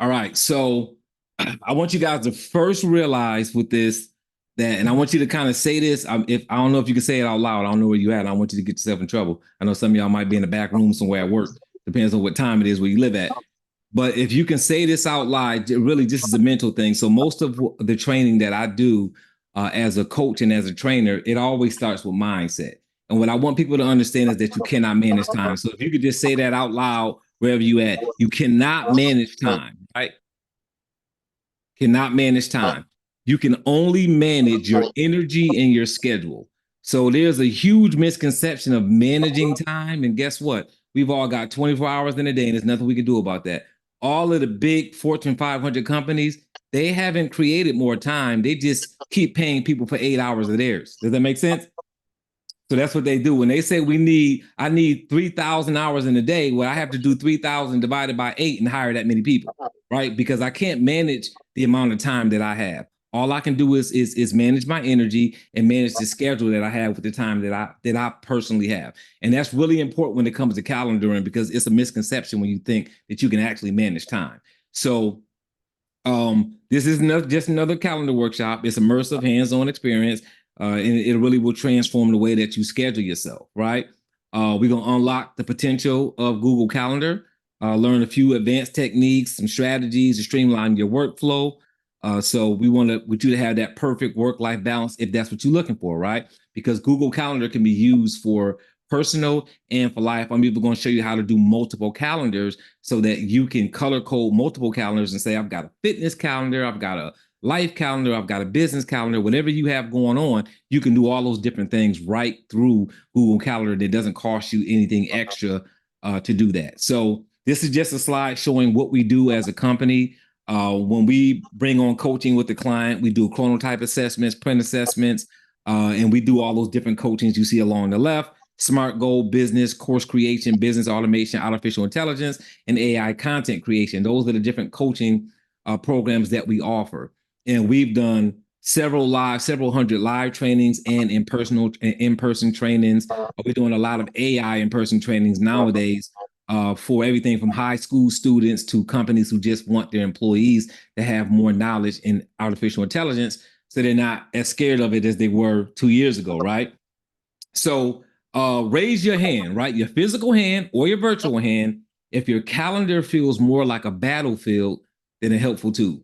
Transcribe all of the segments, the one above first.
All right. So I want you guys to first realize with this that, and I want you to kind of say this. If I don't know if you can say it out loud, I don't know where you at. I don't want you to get yourself in trouble. I know some of y'all might be in the back room somewhere at work. Depends on what time it is where you live at. But if you can say this out loud, really, this is a mental thing. So most of the training that I do as a coach and as a trainer, it always starts with mindset. And what I want people to understand is that you cannot manage time. So if you could just say that out loud wherever you at, you cannot manage time, right? Cannot manage time. You can only manage your energy and your schedule. So there's a huge misconception of managing time. And guess what? We've all got 24 hours in a day, and there's nothing we can do about that. All of the big Fortune 500 companies, they haven't created more time. They just keep paying people for 8 hours of theirs. Does that make sense? So that's what they do. When they say I need 3,000 hours in a day, well, I have to do 3,000 divided by 8 and hire that many people, right? Because I can't manage the amount of time that I have. All I can do is manage my energy and manage the schedule that I have with the time that I personally have. And that's really important when it comes to calendaring, because it's a misconception when you think that you can actually manage time. So this is just another calendar workshop. It's immersive, hands-on experience. And it really will transform the way that you schedule yourself, right? We're going to unlock the potential of Google Calendar, learn a few advanced techniques, some strategies to streamline your workflow. So we want you to have that perfect work-life balance if that's what you're looking for, right? Because Google Calendar can be used for personal and for life. I'm even going to show you how to do multiple calendars so that you can color code multiple calendars and say, I've got a fitness calendar, I've got a life calendar, I've got a business calendar, whatever you have going on, you can do all those different things right through Google Calendar. That doesn't cost you anything extra to do that. So this is just a slide showing what we do as a company. When we bring on coaching with the client, we do chronotype assessments, print assessments, and we do all those different coachings you see along the left: SMART goal, business, course creation, business automation, artificial intelligence, and AI content creation. Those are the different coaching programs that we offer. And we've done several hundred live trainings and in-person trainings. We're doing a lot of AI in-person trainings nowadays for everything from high school students to companies who just want their employees to have more knowledge in artificial intelligence, so they're not as scared of it as they were 2 years ago, right? So raise your hand, right? Your physical hand or your virtual hand, if your calendar feels more like a battlefield than a helpful tool,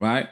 right?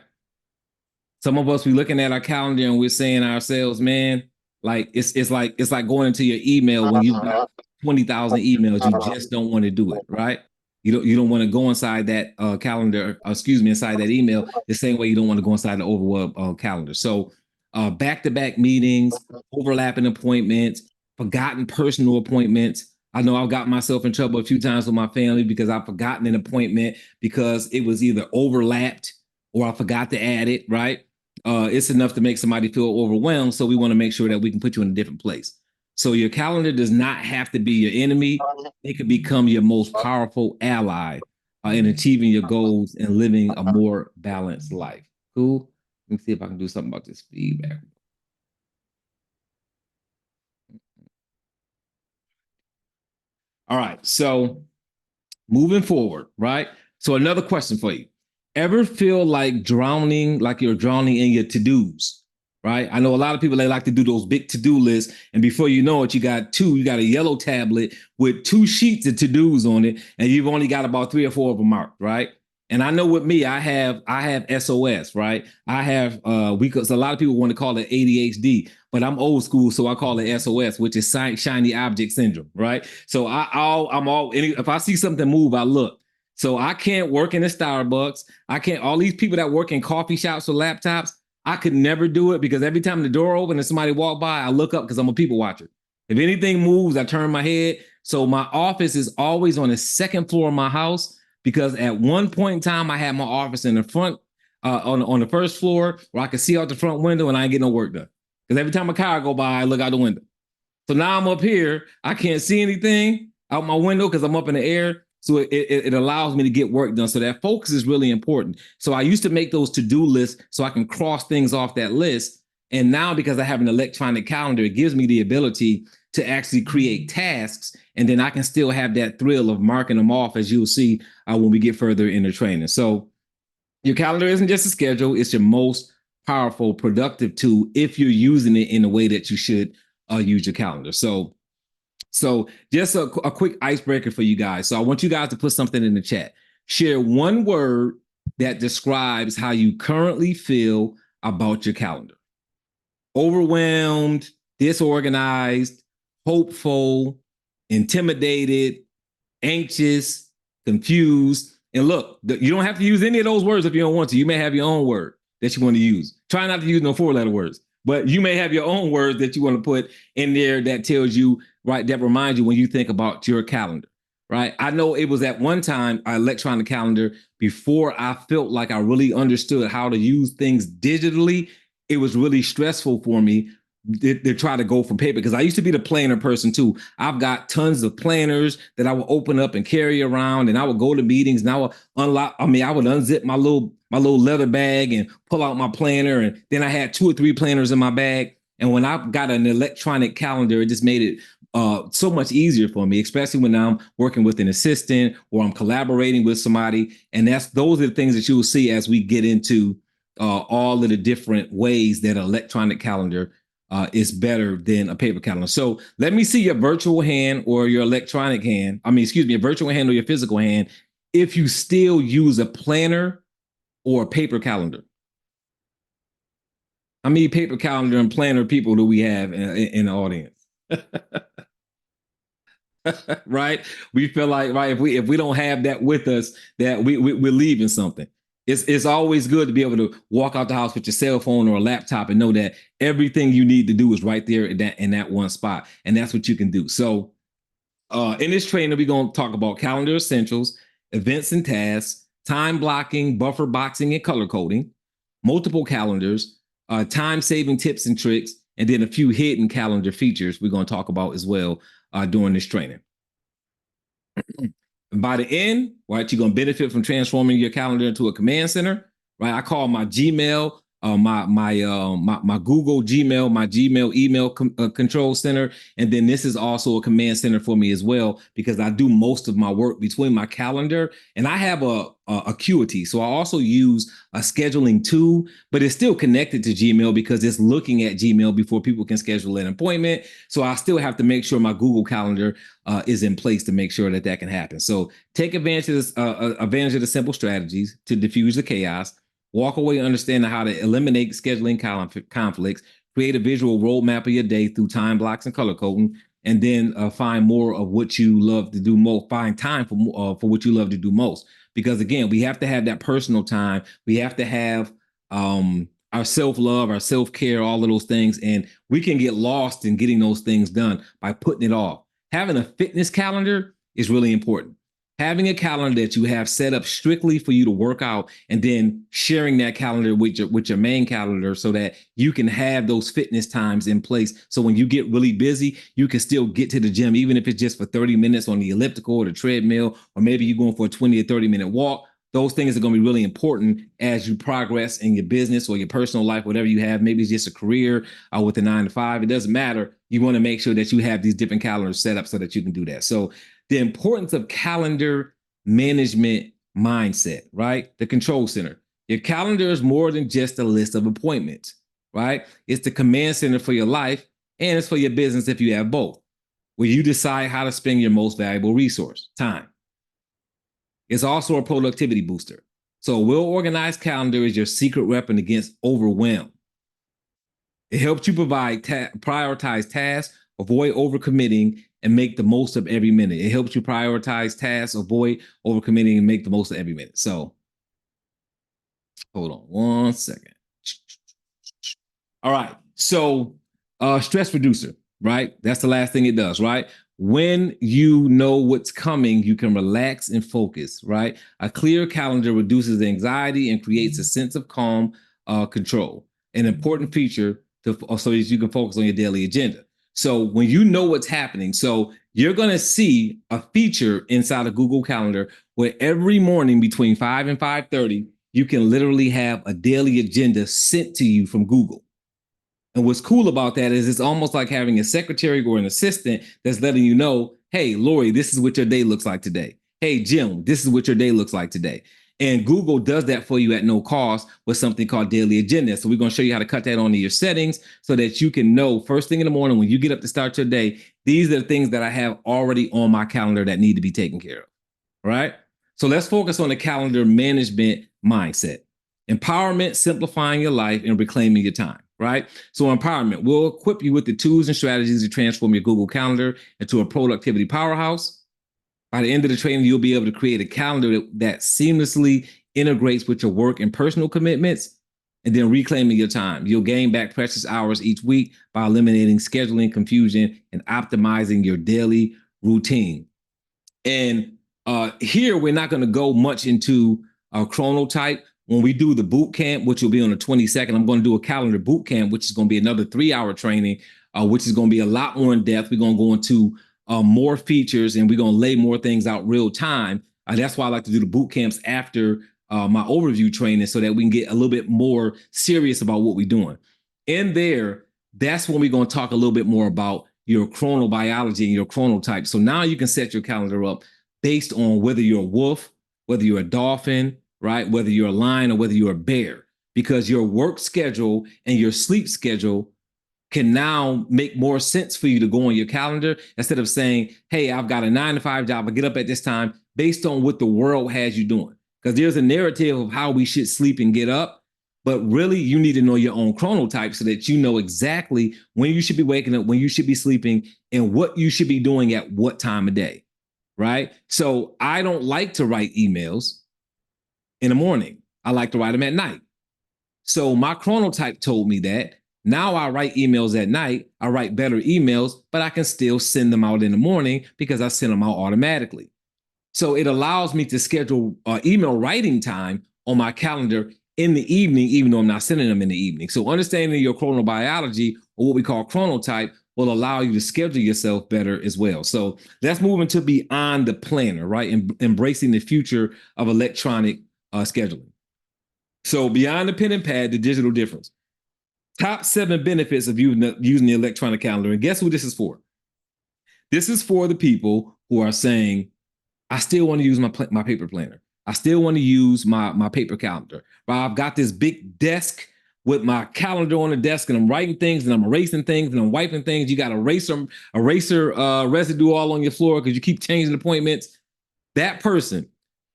Some of us, we looking at our calendar and we're saying to ourselves, man, like it's like going into your email when you've got 20,000 emails, you just don't want to do it, right? You don't want to go inside that calendar, inside that email the same way you don't want to go inside the overwhelm calendar. So back-to-back meetings, overlapping appointments, forgotten personal appointments. I know I've got myself in trouble a few times with my family because I've forgotten an appointment because it was either overlapped or I forgot to add it, right? It's enough to make somebody feel overwhelmed. So we want to make sure that we can put you in a different place. So your calendar does not have to be your enemy. It can become your most powerful ally in achieving your goals and living a more balanced life. Cool. Let me see if I can do something about this feedback. All right. So moving forward, right? So another question for you. Ever feel like you're drowning in your to-dos, right? I know a lot of people, they like to do those big to-do lists, and before you know it, you got a yellow tablet with 2 sheets of to-dos on it, and you've only got about 3 or 4 of them marked, right? And I know with me, I have SOS, right? I have because a lot of people want to call it ADHD, but I'm old school, so I call it SOS, which is shiny object syndrome, right? So if I see something move, I look. So I can't work in a Starbucks. I can't. All these people that work in coffee shops with laptops, I could never do it because every time the door opens and somebody walk by, I look up because I'm a people watcher. If anything moves, I turn my head. So my office is always on the second floor of my house because at one point in time, I had my office in the front on the first floor where I could see out the front window and I ain't get no work done. Because every time a car go by, I look out the window. So now I'm up here. I can't see anything out my window because I'm up in the air. So it allows me to get work done. So that focus is really important. So I used to make those to-do lists so I can cross things off that list. And now because I have an electronic calendar, it gives me the ability to actually create tasks and then I can still have that thrill of marking them off, as you'll see when we get further into training. So your calendar isn't just a schedule, it's your most powerful, productive tool if you're using it in the way that you should use your calendar. So just a quick icebreaker for you guys. So I want you guys to put something in the chat. Share one word that describes how you currently feel about your calendar. Overwhelmed, disorganized, hopeful, intimidated, anxious, confused. And look, you don't have to use any of those words if you don't want to. You may have your own word that you want to use. Try not to use no 4-letter words, but you may have your own words that you want to put in there that tells you, right, that reminds you when you think about your calendar, right? I know it was at one time an electronic calendar before I felt like I really understood how to use things digitally. It was really stressful for me to try to go from paper, because I used to be the planner person too. I've got tons of planners that I would open up and carry around, and I would go to meetings and I would I would unzip my little leather bag and pull out my planner, and then I had 2 or 3 planners in my bag. And when I got an electronic calendar, it just made it so much easier for me, especially when I'm working with an assistant or I'm collaborating with somebody. And those are the things that you will see as we get into all of the different ways that an electronic calendar is better than a paper calendar. So let me see your virtual hand or your electronic hand. Your virtual hand or your physical hand, if you still use a planner or a paper calendar. How many paper calendar and planner people do we have in the audience? Right? We feel like, right, if we don't have that with us, that we're leaving something. It's always good to be able to walk out the house with your cell phone or a laptop and know that everything you need to do is right there in that one spot. And that's what you can do. So in this training, we're going to talk about calendar essentials, events and tasks, time blocking, buffer boxing, and color coding, multiple calendars, time-saving tips and tricks, and then a few hidden calendar features we're going to talk about as well during this training. By the end, right, you're going to benefit from transforming your calendar into a command center, right? I call my Gmail, my Google Gmail, my Gmail email control center. And then this is also a command center for me as well, because I do most of my work between my calendar, and I have a Acuity. So I also use a scheduling tool, but it's still connected to Gmail because it's looking at Gmail before people can schedule an appointment. So I still have to make sure my Google Calendar is in place to make sure that that can happen. So take advantage of the simple strategies to diffuse the chaos. Walk away understanding how to eliminate scheduling conflicts, create a visual roadmap of your day through time blocks and color coding, and then find more of what you love to do most. Find time for what you love to do most. Because again, we have to have that personal time. We have to have our self-love, our self-care, all of those things. And we can get lost in getting those things done by putting it off. Having a fitness calendar is really important. Having a calendar that you have set up strictly for you to work out, and then sharing that calendar with your main calendar so that you can have those fitness times in place. So when you get really busy, you can still get to the gym, even if it's just for 30 minutes on the elliptical or the treadmill, or maybe you're going for a 20 or 30-minute walk. Those things are going to be really important as you progress in your business or your personal life, whatever you have. Maybe it's just a career with a 9 to 5. It doesn't matter. You want to make sure that you have these different calendars set up so that you can do that. So the importance of calendar management mindset, right? The control center. Your calendar is more than just a list of appointments, right? It's the command center for your life, and it's for your business if you have both, where you decide how to spend your most valuable resource, time. It's also a productivity booster. So a well-organized calendar is your secret weapon against overwhelm. It helps you prioritize tasks, avoid overcommitting, and make the most of every minute. It helps you prioritize tasks, avoid overcommitting, and make the most of every minute. So hold on one second. All right. So stress reducer, right? That's the last thing it does, right? When you know what's coming, you can relax and focus, right? A clear calendar reduces anxiety and creates a sense of calm control. An important feature so that you can focus on your daily agenda. So when you know what's happening, so you're going to see a feature inside of Google Calendar where every morning between 5 and 5:30, you can literally have a daily agenda sent to you from Google. And what's cool about that is it's almost like having a secretary or an assistant that's letting you know hey, Lori, this is what your day looks like today. Hey, Jim, this is what your day looks like today. And Google does that for you at no cost with something called daily agenda. So we're going to show you how to cut that onto your settings so that you can know first thing in the morning when you get up to start your day, these are the things that I have already on my calendar that need to be taken care of. Right? So let's focus on the calendar management mindset. Empowerment, simplifying your life, and reclaiming your time, right? So empowerment will equip you with the tools and strategies to transform your Google Calendar into a productivity powerhouse. By the end of the training, you'll be able to create a calendar that seamlessly integrates with your work and personal commitments, and then reclaiming your time. You'll gain back precious hours each week by eliminating scheduling confusion and optimizing your daily routine. And here, we're not going to go much into chronotype. When we do the boot camp, which will be on the 22nd, I'm going to do a calendar boot camp, which is going to be another 3-hour training, which is going to be a lot more in depth. We're going to go into more features, and we're going to lay more things out real time. That's why I like to do the boot camps after my overview training so that we can get a little bit more serious about what we're doing. In there, that's when we're going to talk a little bit more about your chronobiology and your chronotype. So now you can set your calendar up based on whether you're a wolf, whether you're a dolphin, right? Whether you're a lion or whether you're a bear, because your work schedule and your sleep schedule can now make more sense for you to go on your calendar instead of saying, hey, I've got a 9-to-5 job, I get up at this time, based on what the world has you doing. Because there's a narrative of how we should sleep and get up, but really you need to know your own chronotype so that you know exactly when you should be waking up, when you should be sleeping, and what you should be doing at what time of day, right? So I don't like to write emails in the morning. I like to write them at night. So my chronotype told me that. Now I write emails at night. I write better emails, but I can still send them out in the morning because I send them out automatically. So it allows me to schedule email writing time on my calendar in the evening, even though I'm not sending them in the evening. So understanding your chronobiology, or what we call chronotype, will allow you to schedule yourself better as well. So let's move into beyond the planner, right? And embracing the future of electronic scheduling. So beyond the pen and pad, the digital difference. Top 7 benefits of using the electronic calendar. And guess who this is for? This is for the people who are saying, I still want to use my paper planner. I still want to use my paper calendar. Right? I've got this big desk with my calendar on the desk, and I'm writing things, and I'm erasing things, and I'm wiping things. You got eraser residue all on your floor because you keep changing appointments. That person,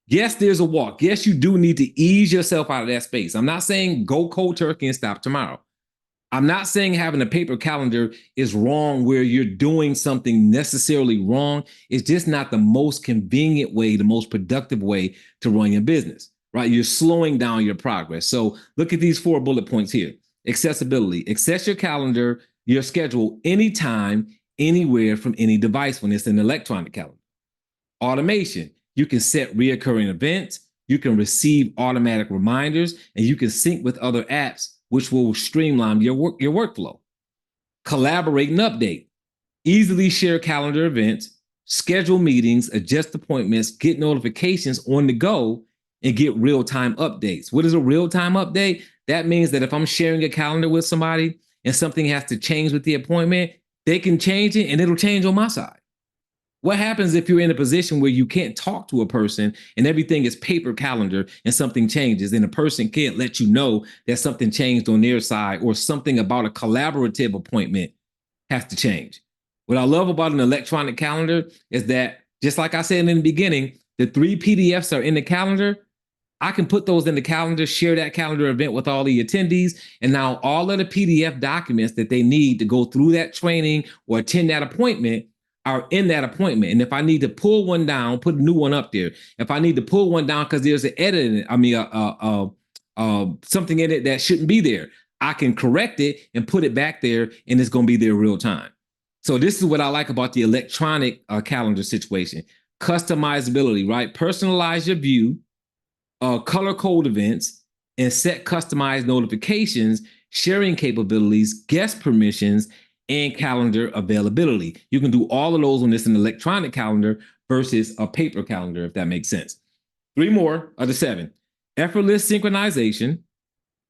yes, there's a walk. Yes, you do need to ease yourself out of that space. I'm not saying go cold turkey and stop tomorrow. I'm not saying having a paper calendar is wrong where you're doing something necessarily wrong. It's just not the most convenient way, the most productive way to run your business, right? You're slowing down your progress. So look at these 4 bullet points here. Accessibility. Access your calendar, your schedule anytime, anywhere from any device when it's an electronic calendar. Automation. You can set reoccurring events. You can receive automatic reminders, and you can sync with other apps, which will streamline your workflow. Collaborate and update. Easily share calendar events, schedule meetings, adjust appointments, get notifications on the go, and get real-time updates. What is a real-time update? That means that if I'm sharing a calendar with somebody and something has to change with the appointment, they can change it and it'll change on my side. What happens if you're in a position where you can't talk to a person and everything is paper calendar and something changes and a person can't let you know that something changed on their side or something about a collaborative appointment has to change? What I love about an electronic calendar is that, just like I said in the beginning, the 3 PDFs are in the calendar. I can put those in the calendar, share that calendar event with all the attendees, and now all of the PDF documents that they need to go through that training or attend that appointment are in that appointment. And if I need to pull one down, put a new one up there. If I need to pull one down because there's an edit in it, something in it that shouldn't be there, I can correct it and put it back there, and it's going to be there real time. So this is what I like about the electronic calendar situation. Customizability, right? Personalize your view, color code events, and set customized notifications, sharing capabilities, guest permissions, and calendar availability. You can do all of those on this an electronic calendar versus a paper calendar, if that makes sense. 3 more of the 7. Effortless synchronization,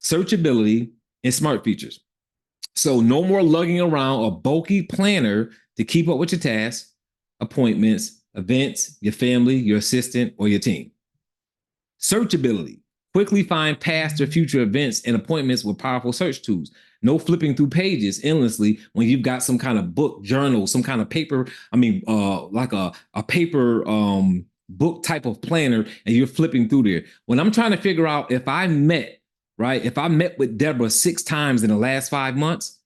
searchability, and smart features. So no more lugging around a bulky planner to keep up with your tasks. appointments, events, your family, your assistant, or your team. Searchability. Quickly find past or future events and appointments with powerful search tools. No flipping through pages endlessly when you've got some kind of book, journal, some kind of paper, like a paper book type of planner, and you're flipping through there. When I'm trying to figure out if I met with Deborah 6 times in the last 5 months,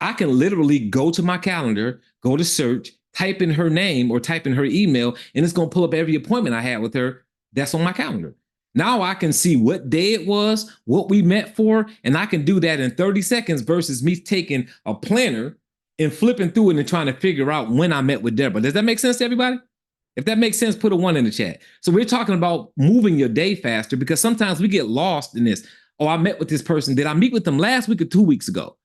I can literally go to my calendar, go to search, type in her name or type in her email, and it's going to pull up every appointment I had with her that's on my calendar. Now I can see what day it was, what we met for, and I can do that in 30 seconds versus me taking a planner and flipping through it and trying to figure out when I met with Deborah. Does that make sense to everybody? If that makes sense, put a 1 in the chat. So we're talking about moving your day faster because sometimes we get lost in this. Oh, I met with this person. Did I meet with them last week or 2 weeks ago?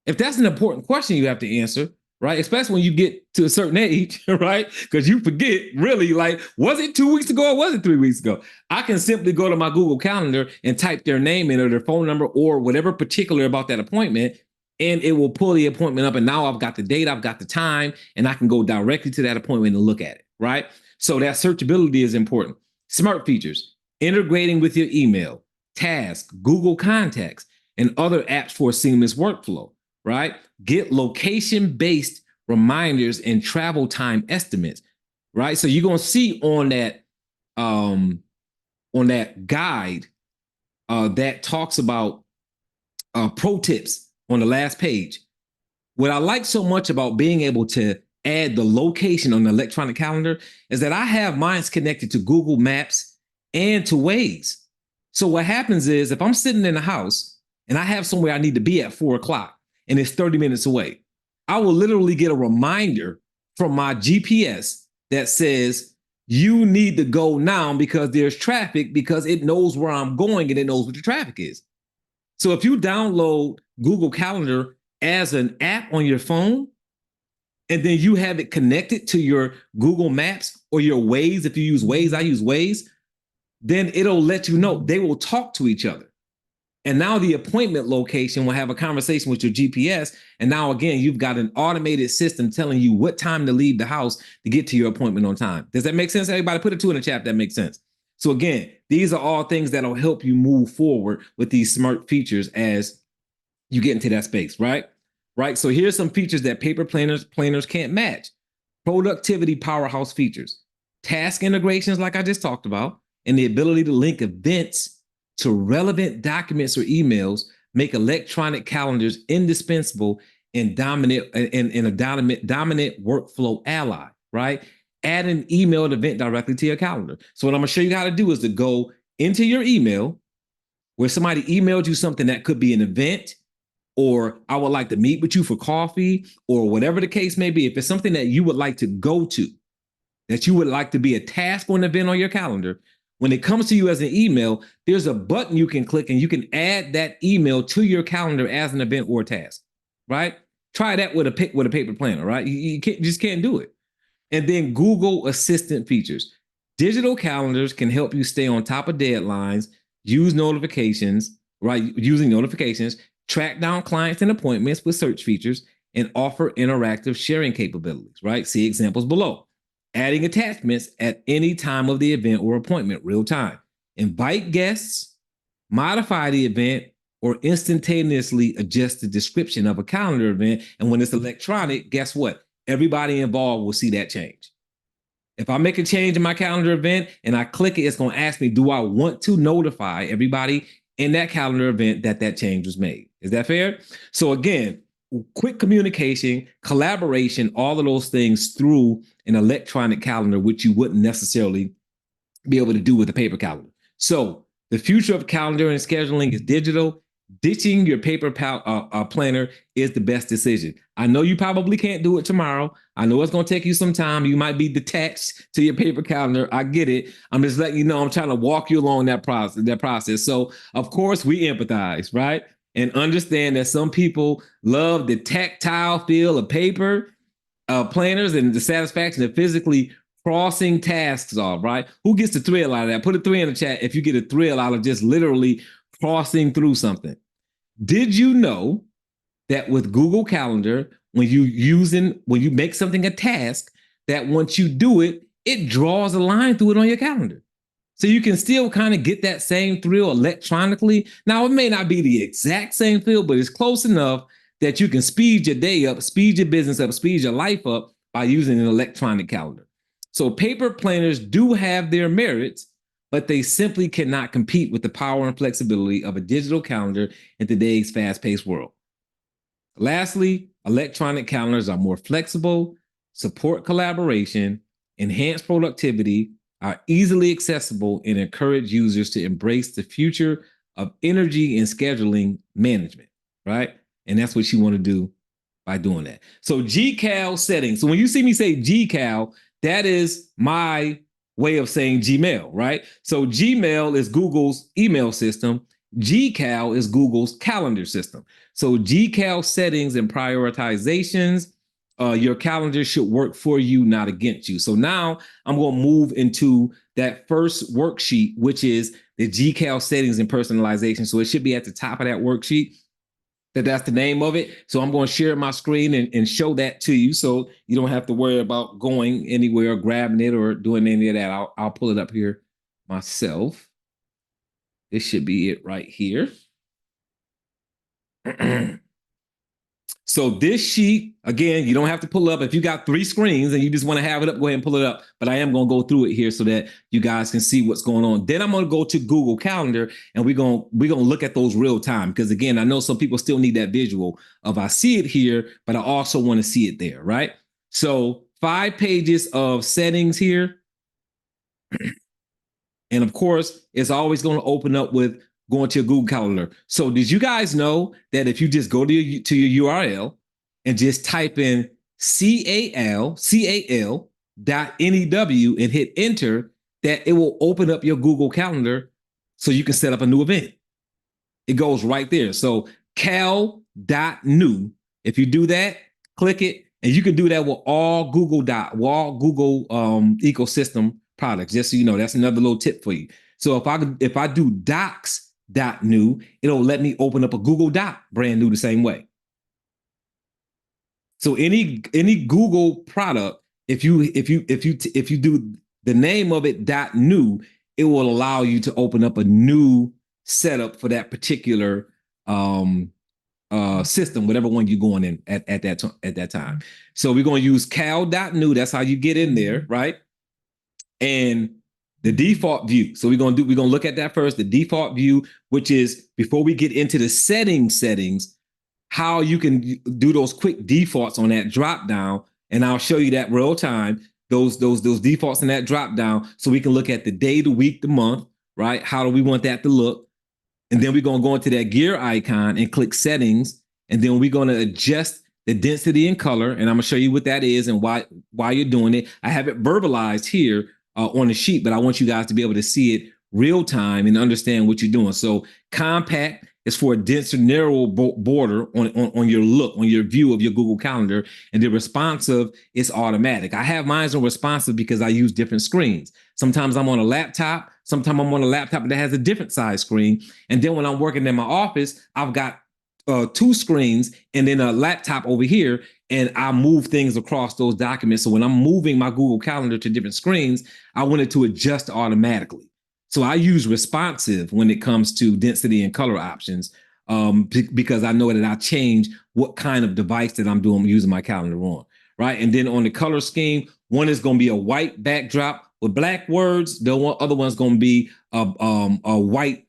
If that's an important question you have to answer, right? Especially when you get to a certain age, right? Because you forget really, like, was it 2 weeks ago or was it 3 weeks ago? I can simply go to my Google Calendar and type their name in or their phone number or whatever particular about that appointment, and it will pull the appointment up. And now I've got the date, I've got the time, and I can go directly to that appointment and look at it, right? So that searchability is important. Smart features, integrating with your email, tasks, Google Contacts, and other apps for a seamless workflow, right? Get location-based reminders and travel time estimates, right? So you're gonna see on that guide that talks about pro tips on the last page. What I like so much about being able to add the location on the electronic calendar is that I have mine connected to Google Maps and to Waze. So what happens is if I'm sitting in the house and I have somewhere I need to be at 4 o'clock and it's 30 minutes away, I will literally get a reminder from my GPS that says, you need to go now because there's traffic, because it knows where I'm going and it knows what the traffic is. So if you download Google Calendar as an app on your phone, and then you have it connected to your Google Maps or your Waze, if you use Waze, I use Waze, then it'll let you know. They will talk to each other. And now the appointment location will have a conversation with your GPS. And now, again, you've got an automated system telling you what time to leave the house to get to your appointment on time. Does that make sense? Everybody put a 2 in the chat if that makes sense. So again, these are all things that'll help you move forward with these smart features as you get into that space, right? Right. So here's some features that paper planners can't match. Productivity powerhouse features, task integrations, like I just talked about, and the ability to link events to relevant documents or emails make electronic calendars indispensable and dominant workflow ally, right? Add an emailed event directly to your calendar. So what I'm gonna show you how to do is to go into your email where somebody emailed you something that could be an event, or I would like to meet with you for coffee, or whatever the case may be. If it's something that you would like to go to, that you would like to be a task or an event on your calendar, when it comes to you as an email, there's a button you can click and you can add that email to your calendar as an event or a task, right? Try that with a paper planner, right? You just can't do it. And then Google Assistant features. Digital calendars can help you stay on top of deadlines, use notifications, right? Using notifications, track down clients and appointments with search features, and offer interactive sharing capabilities, right? See examples below. Adding attachments at any time of the event or appointment, real time. Invite guests, modify the event, or instantaneously adjust the description of a calendar event. And when it's electronic, guess what? Everybody involved will see that change. If I make a change in my calendar event and I click it, it's going to ask me, do I want to notify everybody in that calendar event that change was made? Is that fair? So again, quick communication, collaboration, all of those things through an electronic calendar, which you wouldn't necessarily be able to do with a paper calendar. So the future of calendar and scheduling is digital. Ditching your paper planner is the best decision. I know you probably can't do it tomorrow. I know it's going to take you some time. You might be detached to your paper calendar. I get it. I'm just letting you know I'm trying to walk you along that process. So, of course, we empathize, right? And understand that some people love the tactile feel of paper planners and the satisfaction of physically crossing tasks off, right? Who gets the thrill out of that? Put a 3 in the chat if you get a thrill out of just literally crossing through something. Did you know that with Google Calendar, when you make something a task, that once you do it, it draws a line through it on your calendar. So you can still kind of get that same thrill electronically. Now, it may not be the exact same thrill, but it's close enough that you can speed your day up, speed your business up, speed your life up by using an electronic calendar. So paper planners do have their merits, but they simply cannot compete with the power and flexibility of a digital calendar in today's fast-paced world. Lastly, electronic calendars are more flexible, support collaboration, enhance productivity, are easily accessible, and encourage users to embrace the future of energy and scheduling management, right? And that's what you want to do by doing that. So GCal settings. So when you see me say GCal, that is my way of saying Gmail, right? So Gmail is Google's email system. GCal is Google's calendar system. So GCal settings and prioritizations, your calendar should work for you, not against you. So now I'm going to move into that first worksheet, which is the GCal settings and personalization. So it should be at the top of that worksheet. That's the name of it. So I'm going to share my screen and show that to you, so you don't have to worry about going anywhere, grabbing it, or doing any of that. I'll pull it up here myself. This should be it right here. So this sheet, again, you don't have to pull up. If you got 3 screens and you just want to have it up, go ahead and pull it up. But I am going to go through it here so that you guys can see what's going on. Then I'm going to go to Google Calendar, and we're going to look at those real time. Because again, I know some people still need that visual of I see it here, but I also want to see it there, right? So 5 pages of settings here. And of course, it's always going to open up with going to your Google Calendar. So did you guys know that if you just go to your URL and just type in CAL.new and hit enter, that it will open up your Google Calendar so you can set up a new event. It goes right there. So cal.new, if you do that, click it, and you can do that with all Google ecosystem products. Just so you know, that's another little tip for you. So if I do docs.new, it'll let me open up a Google Doc brand new the same way. So any Google product, if you do the name of it .new, it will allow you to open up a new setup for that particular system, whatever one you're going in at that time. So we're going to use cal.new. That's how you get in there, right? And the default view. So we're going to look at that first, the default view, which is, before we get into the settings, how you can do those quick defaults on that drop down. And I'll show you that real time, those defaults in that drop down, so we can look at the day, the week, the month, right? How do we want that to look? And then we're going to go into that gear icon and click settings. And then we're going to adjust the density and color. And I'm going to show you what that is and why you're doing it. I have it verbalized here on the sheet, but I want you guys to be able to see it real time and understand what you're doing. So compact is for a denser, narrow border on your look, on your view of your Google Calendar. And the responsive is automatic. I have mine on responsive because I use different screens. Sometimes I'm on a laptop. Sometimes I'm on a laptop that has a different size screen. And then when I'm working in my office, I've got 2 screens and then a laptop over here, and I move things across those documents. So when I'm moving my Google Calendar to different screens, I want it to adjust automatically. So I use responsive when it comes to density and color options, because I know that I change what kind of device that I'm using my calendar on, right? And then on the color scheme, one is going to be a white backdrop with black words. The other one's going to be a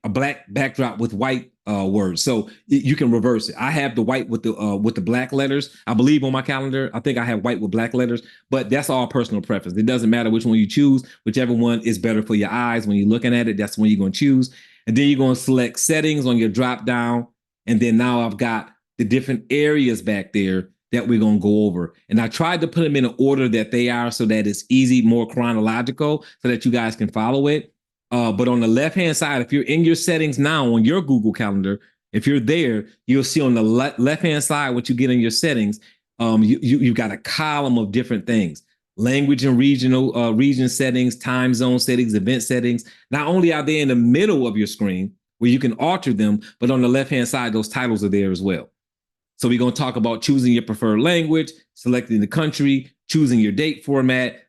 black backdrop with white words. So you can reverse it. I have the white with the black letters, I believe, on my calendar. I think I have white with black letters, but that's all personal preference. It doesn't matter which one you choose. Whichever one is better for your eyes when you're looking at it, that's the one you're going to choose. And then you're going to select settings on your drop down. And then now I've got the different areas back there that we're going to go over. And I tried to put them in an order that they are, so that it's easy, more chronological, so that you guys can follow it. But on the left-hand side, if you're in your settings now on your Google Calendar, if you're there, you'll see on the left-hand side what you get in your settings. You've got a column of different things: language and region settings, time zone settings, event settings. Not only are they in the middle of your screen where you can alter them, but on the left-hand side, those titles are there as well. So we're going to talk about choosing your preferred language, selecting the country, choosing your date format,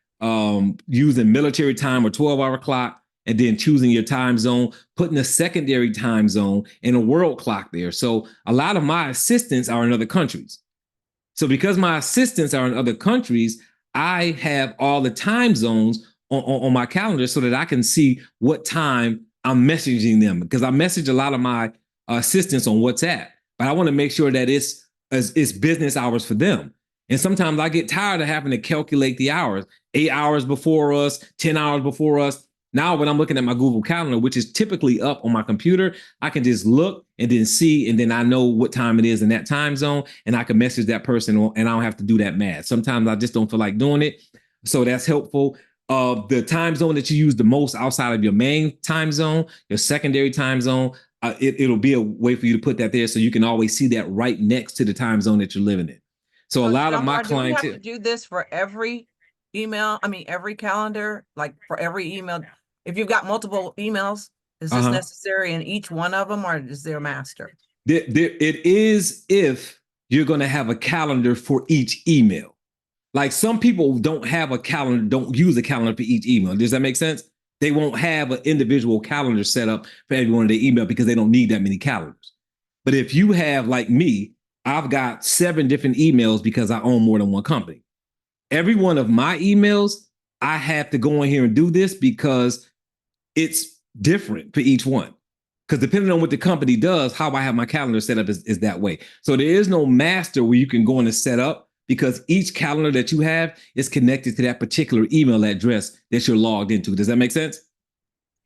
using military time or 12-hour clock, and then choosing your time zone, putting a secondary time zone and a world clock there. So a lot of my assistants are in other countries. So because my assistants are in other countries, I have all the time zones on my calendar so that I can see what time I'm messaging them, because I message a lot of my assistants on WhatsApp, but I want to make sure that it's business hours for them. And sometimes I get tired of having to calculate the hours, 8 hours before us, 10 hours before us. Now, when I'm looking at my Google Calendar, which is typically up on my computer, I can just look and then see, and then I know what time it is in that time zone, and I can message that person, and I don't have to do that math. Sometimes I just don't feel like doing it. So that's helpful. The time zone that you use the most outside of your main time zone, your secondary time zone, it'll be a way for you to put that there so you can always see that right next to the time zone that you're living in. So a lot of my Do we have clients to do this for every email? I mean, every calendar, like for every email? If you've got multiple emails, is this necessary in each one of them, or is there a master? It is if you're going to have a calendar for each email. Like some people don't have a calendar, don't use a calendar for each email. Does that make sense? They won't have an individual calendar set up for every one of their email because they don't need that many calendars. But if you have, like me, I've got 7 different emails because I own more than one company. Every one of my emails, I have to go in here and do this because it's different for each one. Because depending on what the company does, how I have my calendar set up is that way. So there is no master where you can go in and set up, because each calendar that you have is connected to that particular email address that you're logged into. Does that make sense?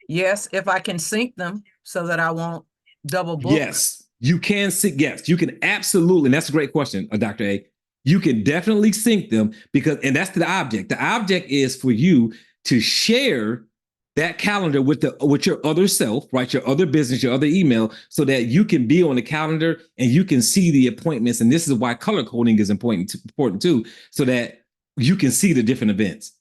Yes, if I can sync them so that I won't double book. Yes, you can sync. Yes, you can absolutely. And that's a great question, Dr. A. You can definitely sync them because, and that's the object. The object is for you to share that calendar with your other self, right? Your other business, your other email, so that you can be on the calendar and you can see the appointments. And this is why color coding is important too, so that you can see the different events.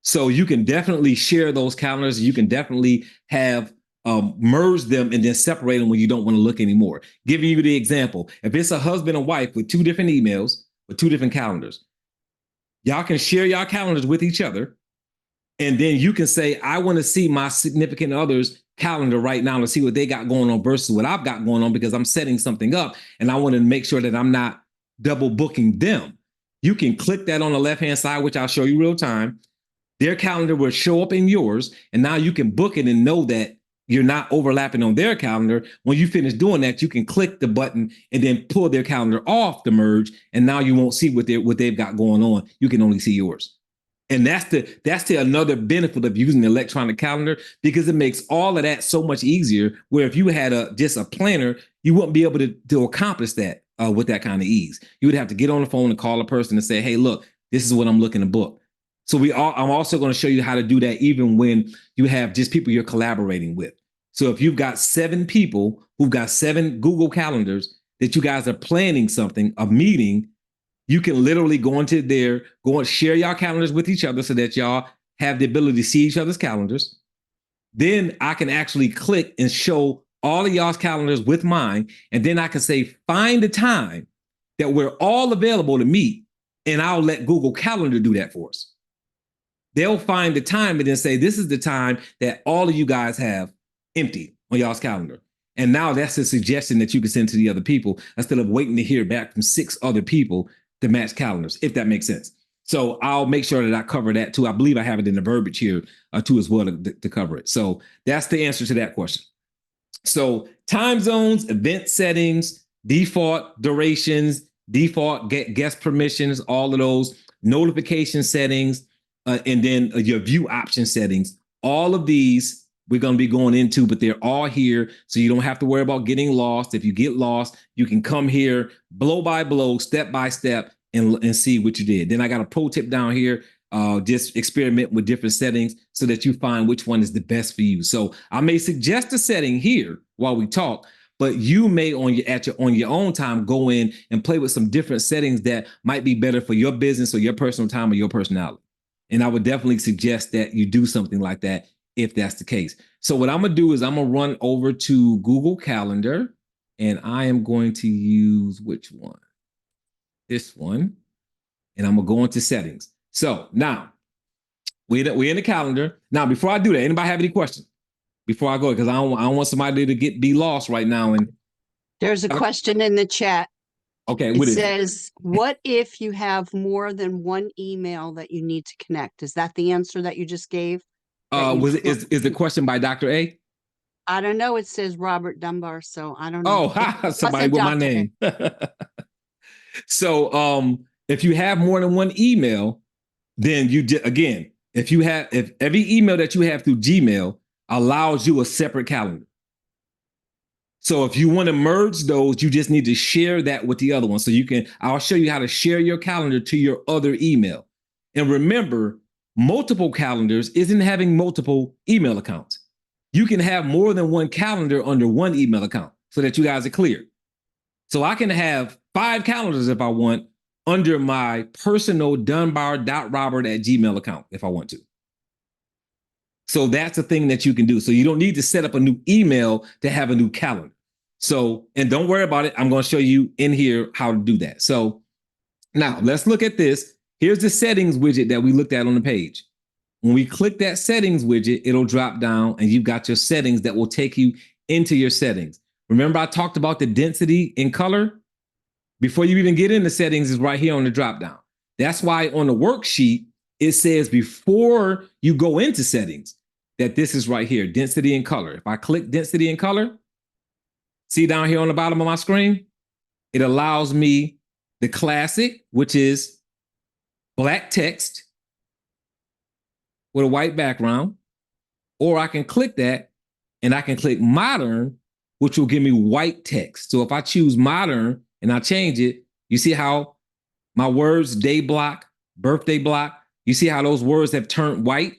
So you can definitely share those calendars. You can definitely have merge them and then separate them when you don't want to look anymore. Giving you the example, if it's a husband and wife with 2 different emails with 2 different calendars, y'all can share y'all calendars with each other. And then you can say, I want to see my significant other's calendar right now to see what they got going on versus what I've got going on, because I'm setting something up and I want to make sure that I'm not double booking them. You can click that on the left-hand side, which I'll show you real time. Their calendar will show up in yours. And now you can book it and know that you're not overlapping on their calendar. When you finish doing that, you can click the button and then pull their calendar off the merge. And now you won't see what they've got going on. You can only see yours. And that's the another benefit of using the electronic calendar, because it makes all of that so much easier. Where if you had just a planner, you wouldn't be able to accomplish that with that kind of ease. You would have to get on the phone and call a person and say, hey, look, this is what I'm looking to book. So I'm also going to show you how to do that even when you have just people you're collaborating with. So if you've got 7 people who've got 7 Google calendars that you guys are planning something, a meeting, you can literally go into there, go and share y'all calendars with each other so that y'all have the ability to see each other's calendars. Then I can actually click and show all of y'all's calendars with mine. And then I can say, find a time that we're all available to meet. And I'll let Google Calendar do that for us. They'll find the time and then say, this is the time that all of you guys have empty on y'all's calendar. And now that's a suggestion that you can send to the other people instead of waiting to hear back from 6 other people to match calendars, if that makes sense. So I'll make sure that I cover that too. I believe I have it in the verbiage here too as well to cover it. So that's the answer to that question. So time zones, event settings, default durations, default guest permissions, all of those, notification settings, and then your view option settings. All of these we're going to be going into, but they're all here. So you don't have to worry about getting lost. If you get lost, you can come here blow by blow, step by step, and see what you did. Then I got a pro tip down here. Just experiment with different settings so that you find which one is the best for you. So I may suggest a setting here while we talk, but you may on your own time go in and play with some different settings that might be better for your business or your personal time or your personality. And I would definitely suggest that you do something like that if that's the case. So what I'm going to do is I'm going to run over to Google Calendar, and I am going to use which one? This one. and I'm gonna go into settings. So now we're in the calendar. Now, before I do that, anybody have any questions before I go? Because I don't want somebody to be lost right now. And there's a question in the chat. okay, It what is it? says, what if you have more than one email that you need to connect? Is that the answer that you just gave? Is the question by Dr. A? I don't know. It says Robert Dunbar, so I don't know. Oh, somebody with my name. So if you have more than one email, then again, if every email that you have through Gmail allows you a separate calendar. So if you want to merge those, you just need to share that with the other one. So I'll show you how to share your calendar to your other email. And remember, multiple calendars isn't having multiple email accounts. You can have more than one calendar under one email account so that you guys are clear. So I can have 5 calendars if I want under my personal dunbar.robert@gmail account if I want to. So that's a thing that you can do. So you don't need to set up a new email to have a new calendar. So, and don't worry about it. I'm going to show you in here how to do that. So now let's look at this. Here's the settings widget that we looked at on the page. When we click that settings widget, it'll drop down and you've got your settings that will take you into your settings. Remember I talked about the density in color? Before you even get into settings is right here on the drop down. That's why on the worksheet, it says before you go into settings that this is right here, density and color. If I click density and color, see down here on the bottom of my screen, it allows me the classic, which is black text with a white background, or I can click that and I can click modern, which will give me white text. So if I choose modern and I change it, you see how my words, day block, birthday block, you see how those words have turned white?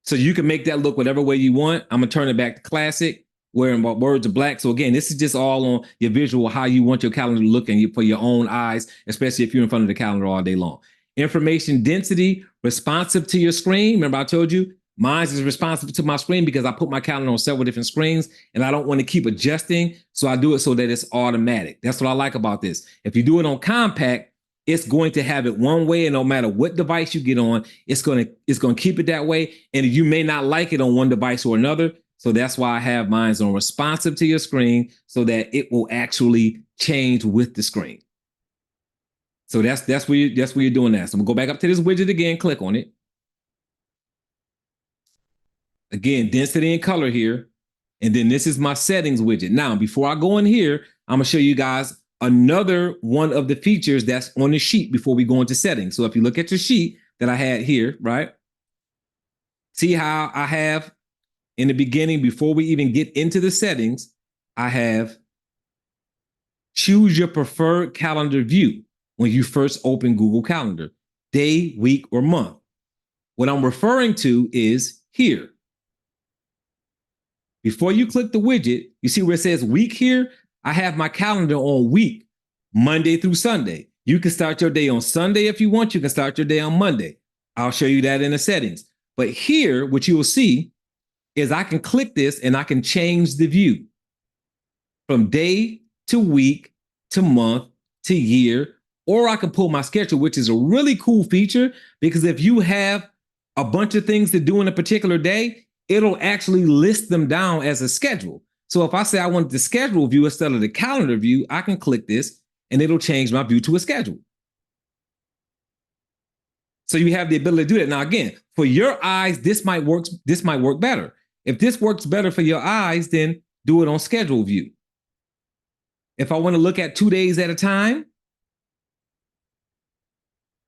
So you can make that look whatever way you want. I'm gonna turn it back to classic, where my words are black. So again, this is just all on your visual, how you want your calendar to look and for your own eyes, especially if you're in front of the calendar all day long. Information density, responsive to your screen. Remember I told you, mine is responsive to my screen because I put my calendar on several different screens and I don't want to keep adjusting. So I do it so that it's automatic. That's what I like about this. If you do it on compact, it's going to have it one way, and no matter what device you get on, it's going to keep it that way. And you may not like it on one device or another. So that's why I have mine on responsive to your screen so that it will actually change with the screen. So that's where you're doing that. So I'm gonna go back up to this widget again, click on it. Again, density and color here. And then this is my settings widget. Now, before I go in here, I'm gonna show you guys another one of the features that's on the sheet before we go into settings. So if you look at your sheet that I had here, right? See how I have in the beginning, before we even get into the settings, I have choose your preferred calendar view when you first open Google Calendar, day, week, or month. What I'm referring to is here. Before you click the widget, you see where it says week here? I have my calendar on week, Monday through Sunday. You can start your day on Sunday if you want. You can start your day on Monday. I'll show you that in the settings. But here, what you will see is I can click this and I can change the view from day to week to month to year, or I can pull my schedule, which is a really cool feature because if you have a bunch of things to do in a particular day, it'll actually list them down as a schedule. So if I say I want the schedule view instead of the calendar view, I can click this and it'll change my view to a schedule. So you have the ability to do that. Now, again, for your eyes, this might work better. If this works better for your eyes, then do it on schedule view. If I want to look at 2 days at a time,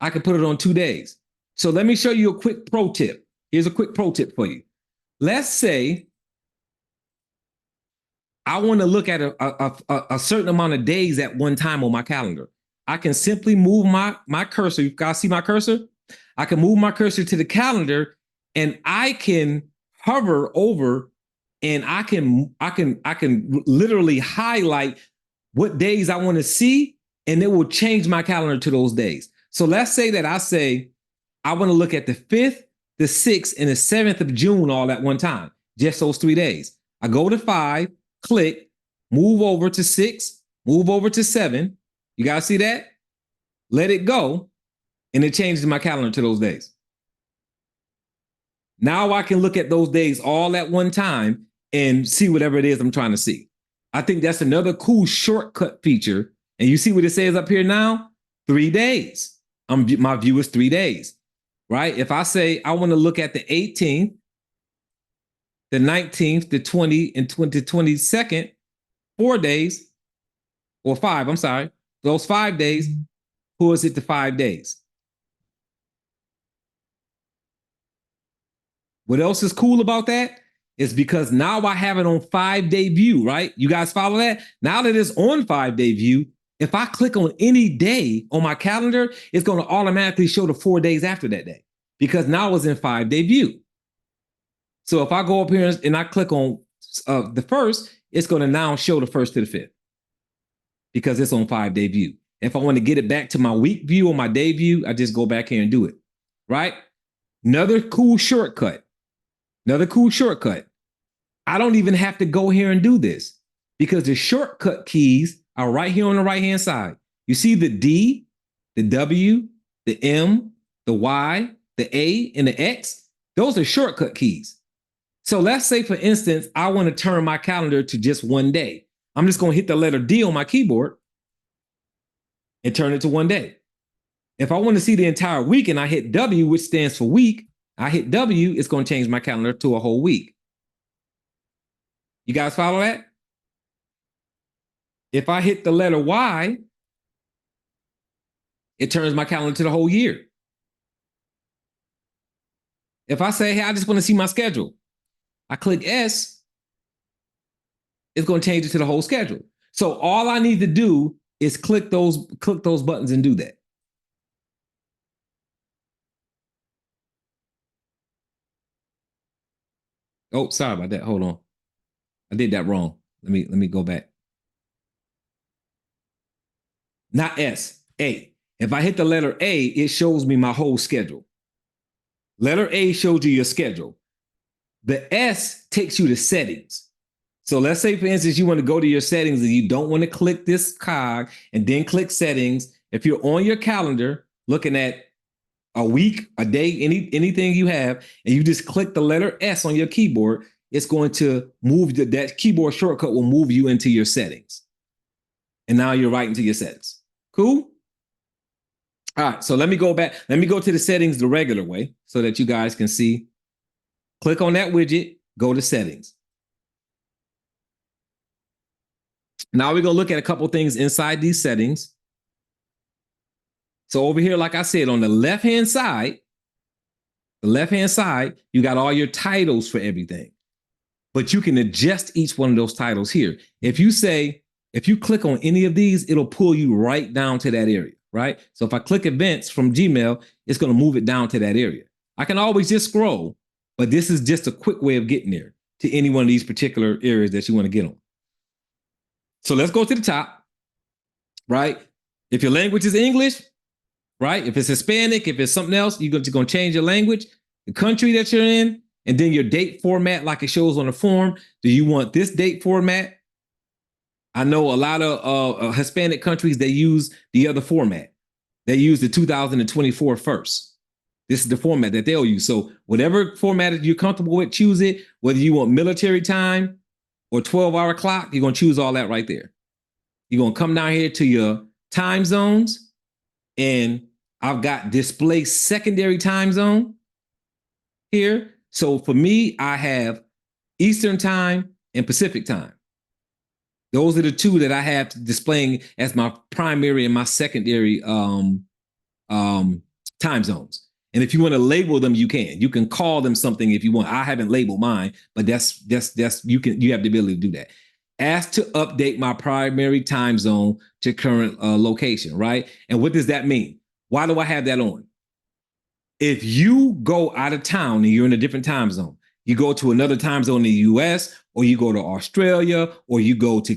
I can put it on 2 days. So let me show you a quick pro tip. Here's a quick pro tip for you. Let's say I want to look at a certain amount of days at one time on my calendar. I can simply move my cursor. You guys see my cursor? I can move my cursor to the calendar and I can hover over and I can literally highlight what days I want to see, and it will change my calendar to those days. So let's say that I say I want to look at the 5th, the 6th, and the 7th of June all at one time, just those 3 days. I go to 5, click, move over to 6, move over to 7. You guys see that? let it go, and it changes my calendar to those days. Now I can look at those days all at one time and see whatever it is I'm trying to see. I think that's another cool shortcut feature. And you see what it says up here now? 3 days. My view is 3 days, right? If I say I want to look at the 18th, the 19th, the 20th, and 22nd, 4 days, or 5, I'm sorry, those 5 days, pulls it to 5 days. What else is cool about that is because now I have it on 5-day view, right? You guys follow that? Now that it's on 5-day view, if I click on any day on my calendar, it's going to automatically show the 4 days after that day because now it's in 5-day view. So if I go up here and I click on the 1st, it's going to now show the 1st to the 5th because it's on 5-day view. If I want to get it back to my week view or my day view, I just go back here and do it, right? Another cool shortcut. I don't even have to go here and do this because the shortcut keys are right here on the right-hand side. You see the D, the W, the M, the Y, the A, and the X? Those are shortcut keys. So let's say, for instance, I want to turn my calendar to just 1 day. I'm just going to hit the letter D on my keyboard and turn it to 1 day. If I want to see the entire week and I hit W, which stands for week, I hit W, it's going to change my calendar to a whole week. You guys follow that? If I hit the letter Y, it turns my calendar to the whole year. If I say, hey, I just want to see my schedule, I click S, it's going to change it to the whole schedule. So all I need to do is click those buttons and do that. Oh, sorry about that. Hold on. I did that wrong. Let me go back. Not S, A. If I hit the letter A, it shows me my whole schedule. Letter A shows you your schedule. The S takes you to settings. So let's say, for instance, you want to go to your settings and you don't want to click this cog and then click settings. If you're on your calendar looking at a week, a day, anything you have, and you just click the letter S on your keyboard, it's going to move that keyboard shortcut will move you into your settings. And now you're right into your settings. Cool? All right, so let me go back. Let me go to the settings the regular way so that you guys can see. Click on that widget, go to settings. Now we're going to look at a couple things inside these settings. So over here, like I said, on the left-hand side, you got all your titles for everything. But you can adjust each one of those titles here. If you click on any of these, it'll pull you right down to that area, right? So if I click events from Gmail, it's going to move it down to that area. I can always just scroll, but this is just a quick way of getting there to any one of these particular areas that you want to get on. So let's go to the top, right? If your language is English, right? If it's Hispanic, if it's something else, you're going to change your language, the country that you're in, and then your date format like it shows on the form. Do you want this date format? I know a lot of Hispanic countries, they use the other format. They use the 2024 first. This is the format that they'll use. So whatever format you're comfortable with, choose it. Whether you want military time or 12-hour clock, you're going to choose all that right there. You're going to come down here to your time zones, and I've got display secondary time zone here. So for me, I have Eastern time and Pacific time. Those are the two that I have displaying as my primary and my secondary time zones. And if you want to label them, you can. You can call them something if you want. I haven't labeled mine, but you have the ability to do that. Ask to update my primary time zone to current location, right? And what does that mean? Why do I have that on? If you go out of town and you're in a different time zone, you go to another time zone in the US, or you go to Australia, or you go to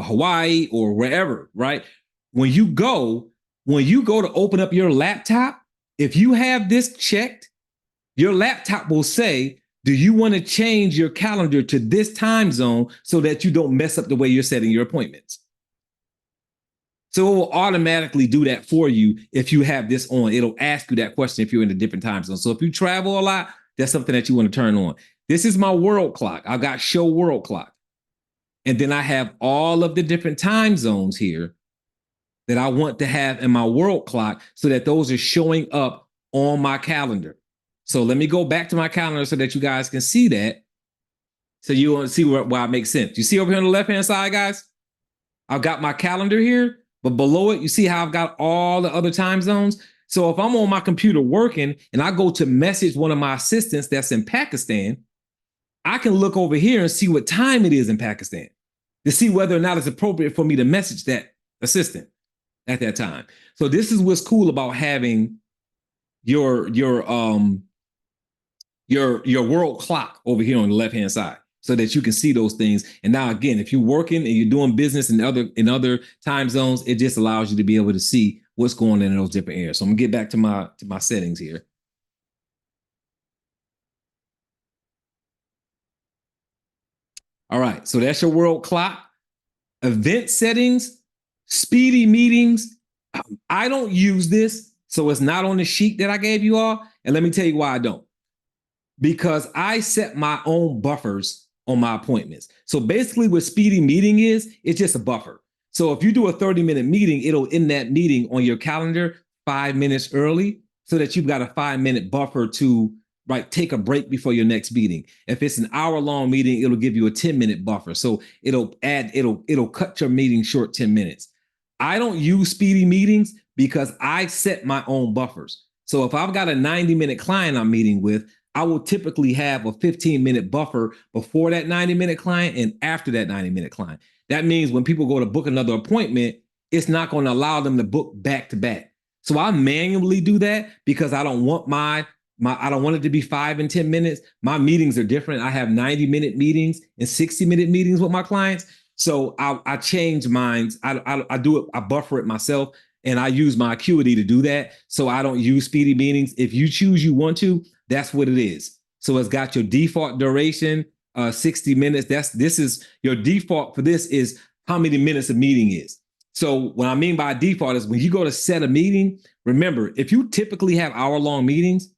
Hawaii or wherever, right? When you go to open up your laptop, if you have this checked, your laptop will say, do you want to change your calendar to this time zone so that you don't mess up the way you're setting your appointments? So it will automatically do that for you if you have this on. It'll ask you that question if you're in a different time zone. So if you travel a lot, that's something that you want to turn on. This is my world clock. I've got show world clock. And then I have all of the different time zones here that I want to have in my world clock so that those are showing up on my calendar. So let me go back to my calendar so that you guys can see that. So you want to see why it makes sense. You see over here on the left-hand side, guys? I've got my calendar here, but below it, you see how I've got all the other time zones? So if I'm on my computer working and I go to message one of my assistants that's in Pakistan, I can look over here and see what time it is in Pakistan to see whether or not it's appropriate for me to message that assistant at that time. So this is what's cool about having your world clock over here on the left-hand side, so that you can see those things. And now, again, if you're working and you're doing business in other time zones, it just allows you to be able to see what's going on in those different areas. So I'm gonna get back to my settings here. All right, so that's your world clock. Event settings, speedy meetings. I don't use this, so it's not on the sheet that I gave you all. And let me tell you why I don't. Because I set my own buffers on my appointments. So basically what speedy meeting is, it's just a buffer. So if you do a 30-minute meeting, it'll end that meeting on your calendar 5 minutes early so that you've got a 5-minute buffer to take a break before your next meeting. If it's an hour-long meeting, it'll give you a 10-minute buffer. So it'll cut your meeting short 10 minutes. I don't use speedy meetings because I set my own buffers. So if I've got a 90-minute client I'm meeting with, I will typically have a 15-minute buffer before that 90-minute client and after that 90-minute client. That means when people go to book another appointment, it's not going to allow them to book back to back. So I manually do that because I don't want I don't want it to be 5 and 10 minutes. My meetings are different. I have 90-minute meetings and 60-minute meetings with my clients. So I change mine. I do it. I buffer it myself, and I use my Acuity to do that. So I don't use speedy meetings. If you choose you want to, that's what it is. So it's got your default duration, 60 minutes. This is your default for this is how many minutes a meeting is. So what I mean by default is when you go to set a meeting, remember, if you typically have hour-long meetings,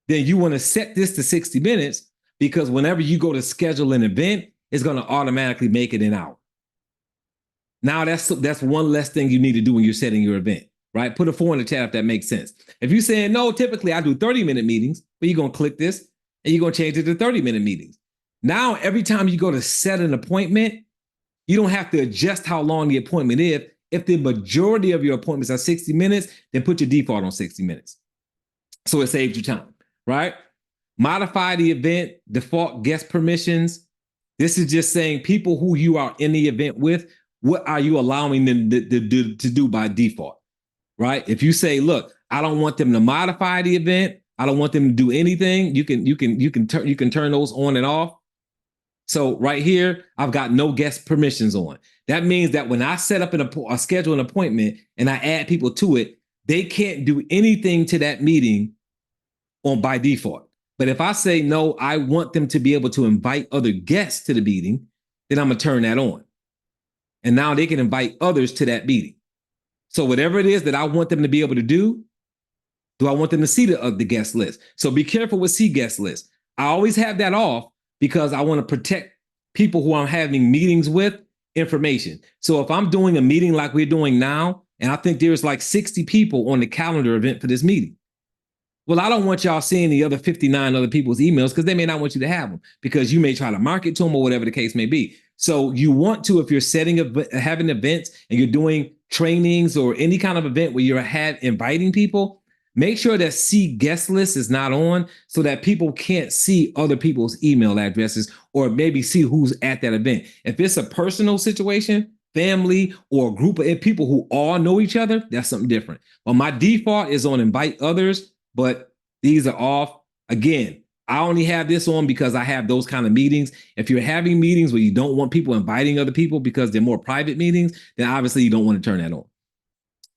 then you want to set this to 60 minutes because whenever you go to schedule an event, it's going to automatically make it an hour. Now that's one less thing you need to do when you're setting your event, right? Put a 4 in the chat if that makes sense. If you're saying, no, typically I do 30-minute meetings, but you're going to click this and you're going to change it to 30-minute meetings. Now, every time you go to set an appointment, you don't have to adjust how long the appointment is. If the majority of your appointments are 60 minutes, then put your default on 60 minutes. So it saves you time, right? Modify the event, default guest permissions. This is just saying people who you are in the event with, what are you allowing them to do by default, right? If you say, look, I don't want them to modify the event, I don't want them to do anything, you can turn those on and off. So right here, I've got no guest permissions on. That means that when I set up a schedule an appointment and I add people to it, they can't do anything to that meeting by default. But if I say, no, I want them to be able to invite other guests to the meeting, then I'm going to turn that on. And now they can invite others to that meeting. So whatever it is that I want them to be able to do I want them to see the guest list? So be careful with see guest list. I always have that off because I want to protect people who I'm having meetings with information. So if I'm doing a meeting like we're doing now, and I think there's like 60 people on the calendar event for this meeting, well, I don't want y'all seeing the other 59 other people's emails because they may not want you to have them because you may try to market to them or whatever the case may be. So you want to, if you're having events and you're doing trainings or any kind of event where you're inviting people, make sure that see guest list is not on so that people can't see other people's email addresses or maybe see who's at that event. If it's a personal situation, family, or a group of people who all know each other, that's something different. Well, my default is on invite others, but these are off. Again, I only have this on because I have those kind of meetings. If you're having meetings where you don't want people inviting other people because they're more private meetings, then obviously you don't want to turn that on.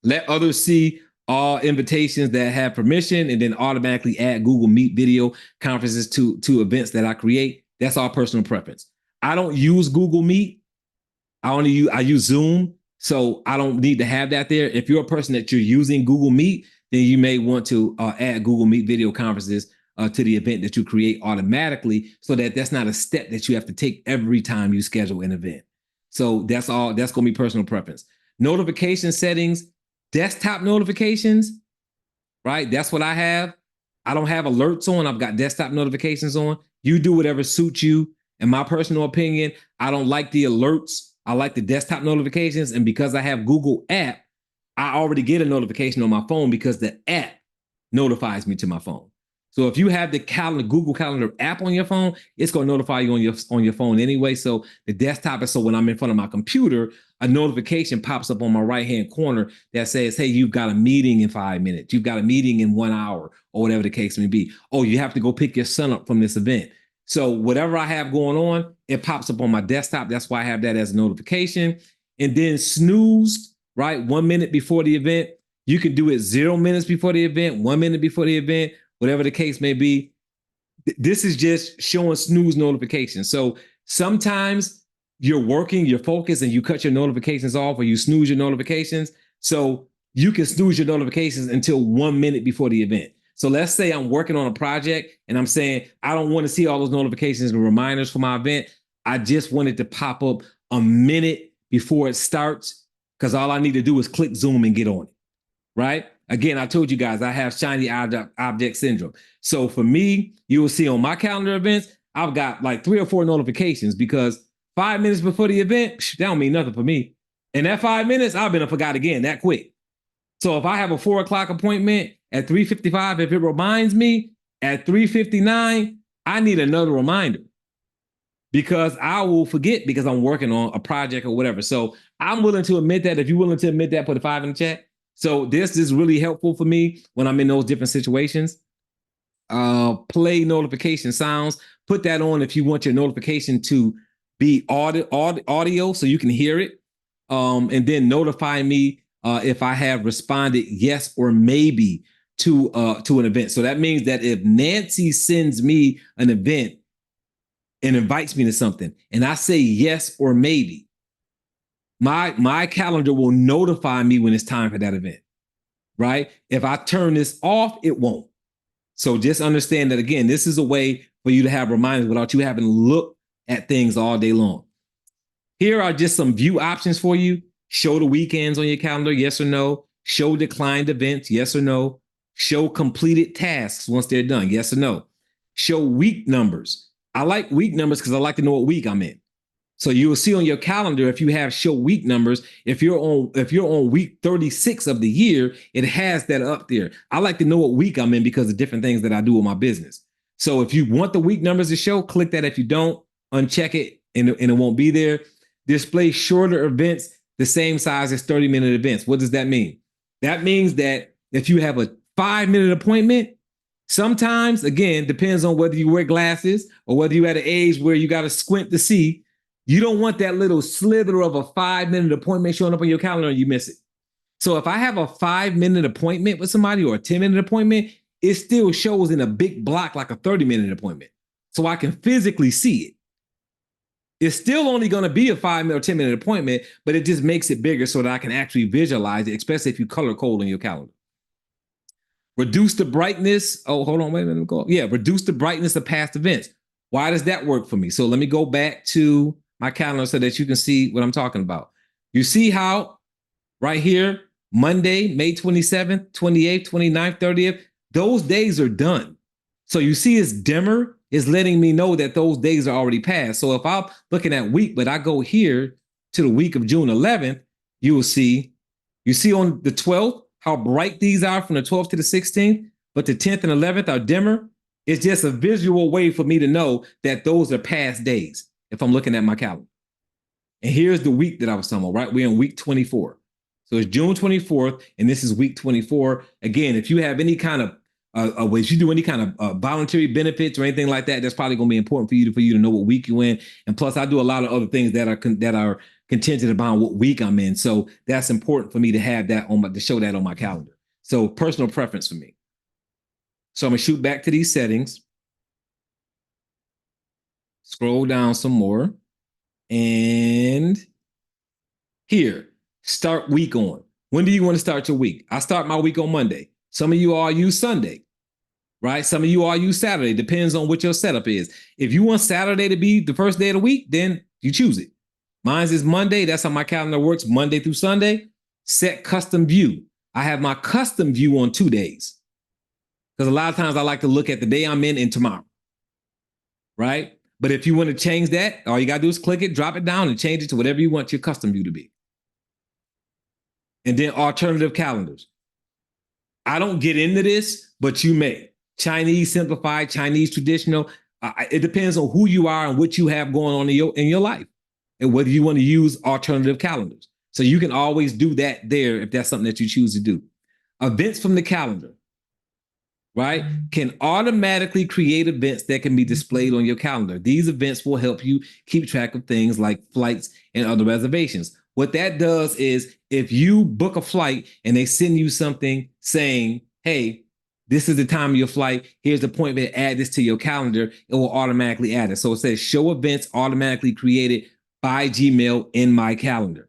Let others see all invitations that have permission and then automatically add Google Meet video conferences to events that I create. That's all personal preference. I don't use Google Meet. I use Zoom So I don't need to have that there. If you're a person that you're using Google Meet, then you may want to add Google Meet video conferences to the event that you create automatically, so that that's not a step that you have to take every time you schedule an event. So that's all. That's going to be personal preference. Notification settings, desktop notifications, right? That's what I have. I don't have alerts on. I've got desktop notifications on. You do whatever suits you. In my personal opinion, I don't like the alerts. I like the desktop notifications. And because I have Google app, I already get a notification on my phone because the app notifies me to my phone. So if you have the Google Calendar app on your phone, it's going to notify you on your phone anyway. So the desktop is so when I'm in front of my computer, a notification pops up on my right-hand corner that says, hey, you've got a meeting in 5 minutes. You've got a meeting in 1 hour, or whatever the case may be. Oh, you have to go pick your son up from this event. So whatever I have going on, it pops up on my desktop. That's why I have that as a notification. And then snooze, right? 1 minute before the event. You can do it 0 minutes before the event, 1 minute before the event, whatever the case may be. This is just showing snooze notifications. So sometimes you're working, you're focused, and you cut your notifications off or you snooze your notifications. So you can snooze your notifications until 1 minute before the event. So let's say I'm working on a project and I'm saying, I don't want to see all those notifications and reminders for my event. I just want it to pop up a minute before it starts, because all I need to do is click Zoom and get on it, right? Again, I told you guys I have shiny object syndrome. So for me, you will see on my calendar events, I've got like 3 or 4 notifications, because 5 minutes before the event, that don't mean nothing for me. In that 5 minutes, I've been forgot again that quick. So if I have a 4 o'clock appointment at 3:55, if it reminds me at 3:59, I need another reminder, because I will forget because I'm working on a project or whatever. So I'm willing to admit that. If you're willing to admit that, put a 5 in the chat. So this is really helpful for me when I'm in those different situations. Play notification sounds. Put that on if you want your notification to be audio so you can hear it. And then notify me if I have responded yes or maybe to an event. So that means that if Nancy sends me an event and invites me to something, and I say yes or maybe, my calendar will notify me when it's time for that event, right? If I turn this off, it won't. So just understand that, again, this is a way for you to have reminders without you having to look at things all day long. Here are just some view options for you. Show the weekends on your calendar, yes or no. Show declined events, yes or no. Show completed tasks once they're done, yes or no. Show week numbers. I like week numbers because I like to know what week I'm in. So you will see on your calendar, if you have show week numbers, if you're on week 36 of the year, it has that up there. I like to know what week I'm in because of different things that I do with my business. So if you want the week numbers to show, click that. If you don't, uncheck it and it won't be there. Display shorter events the same size as 30-minute events. What does that mean? That means that if you have a 5-minute appointment, sometimes, again, depends on whether you wear glasses or whether you're at an age where you got to squint to see. You don't want that little slither of a 5-minute appointment showing up on your calendar and you miss it. So if I have a 5-minute appointment with somebody or a 10-minute appointment, it still shows in a big block like a 30-minute appointment. So I can physically see it. It's still only going to be a 5-minute or 10-minute appointment, but it just makes it bigger so that I can actually visualize it, especially if you color code on your calendar. Reduce the brightness. Oh, hold on, wait a minute. Go. Yeah, reduce the brightness of past events. Why does that work for me? So let me go back to my calendar so that you can see what I'm talking about. You see how right here, Monday, May 27th, 28th, 29th, 30th, those days are done. So you see it's dimmer, is letting me know that those days are already passed. So if I'm looking at week, but I go here to the week of June 11th, you will see on the 12th, how bright these are from the 12th to the 16th, but the 10th and 11th are dimmer. It's just a visual way for me to know that those are past days if I'm looking at my calendar. And here's the week that I was talking about, right? We're in week 24. So it's June 24th, and this is week 24. Again, if you have any kind of if you do any kind of voluntary benefits or anything like that, that's probably going to be important for you to know what week you're in. And plus, I do a lot of other things that are contingent upon what week I'm in. So that's important for me to have that to show that on my calendar. So personal preference for me. So I'm gonna shoot back to these settings. Scroll down some more, and here, Start week on. When do you want to start your week? I start my week on Monday. Some of you all use Sunday, right? Some of you all use Saturday. Depends on what your setup is. If you want Saturday to be the first day of the week, then you choose it. Mine is Monday. That's how my calendar works, Monday through Sunday. Set custom view. I have my custom view on 2 days because a lot of times I like to look at the day I'm in and tomorrow, right? But if you want to change that, all you got to do is click it, drop it down, and change it to whatever you want your custom view to be. And then alternative calendars. I don't get into this, but you may. Chinese simplified, Chinese traditional. It depends on who you are and what you have going on in your life and whether you want to use alternative calendars. So you can always do that there if that's something that you choose to do. Events from the calendar, right, can automatically create events that can be displayed on your calendar. These events will help you keep track of things like flights and other reservations. What that does is if you book a flight and they send you something saying, hey, this is the time of your flight, here's the appointment, add this to your calendar, it will automatically add it. So it says show events automatically created by Gmail in my calendar.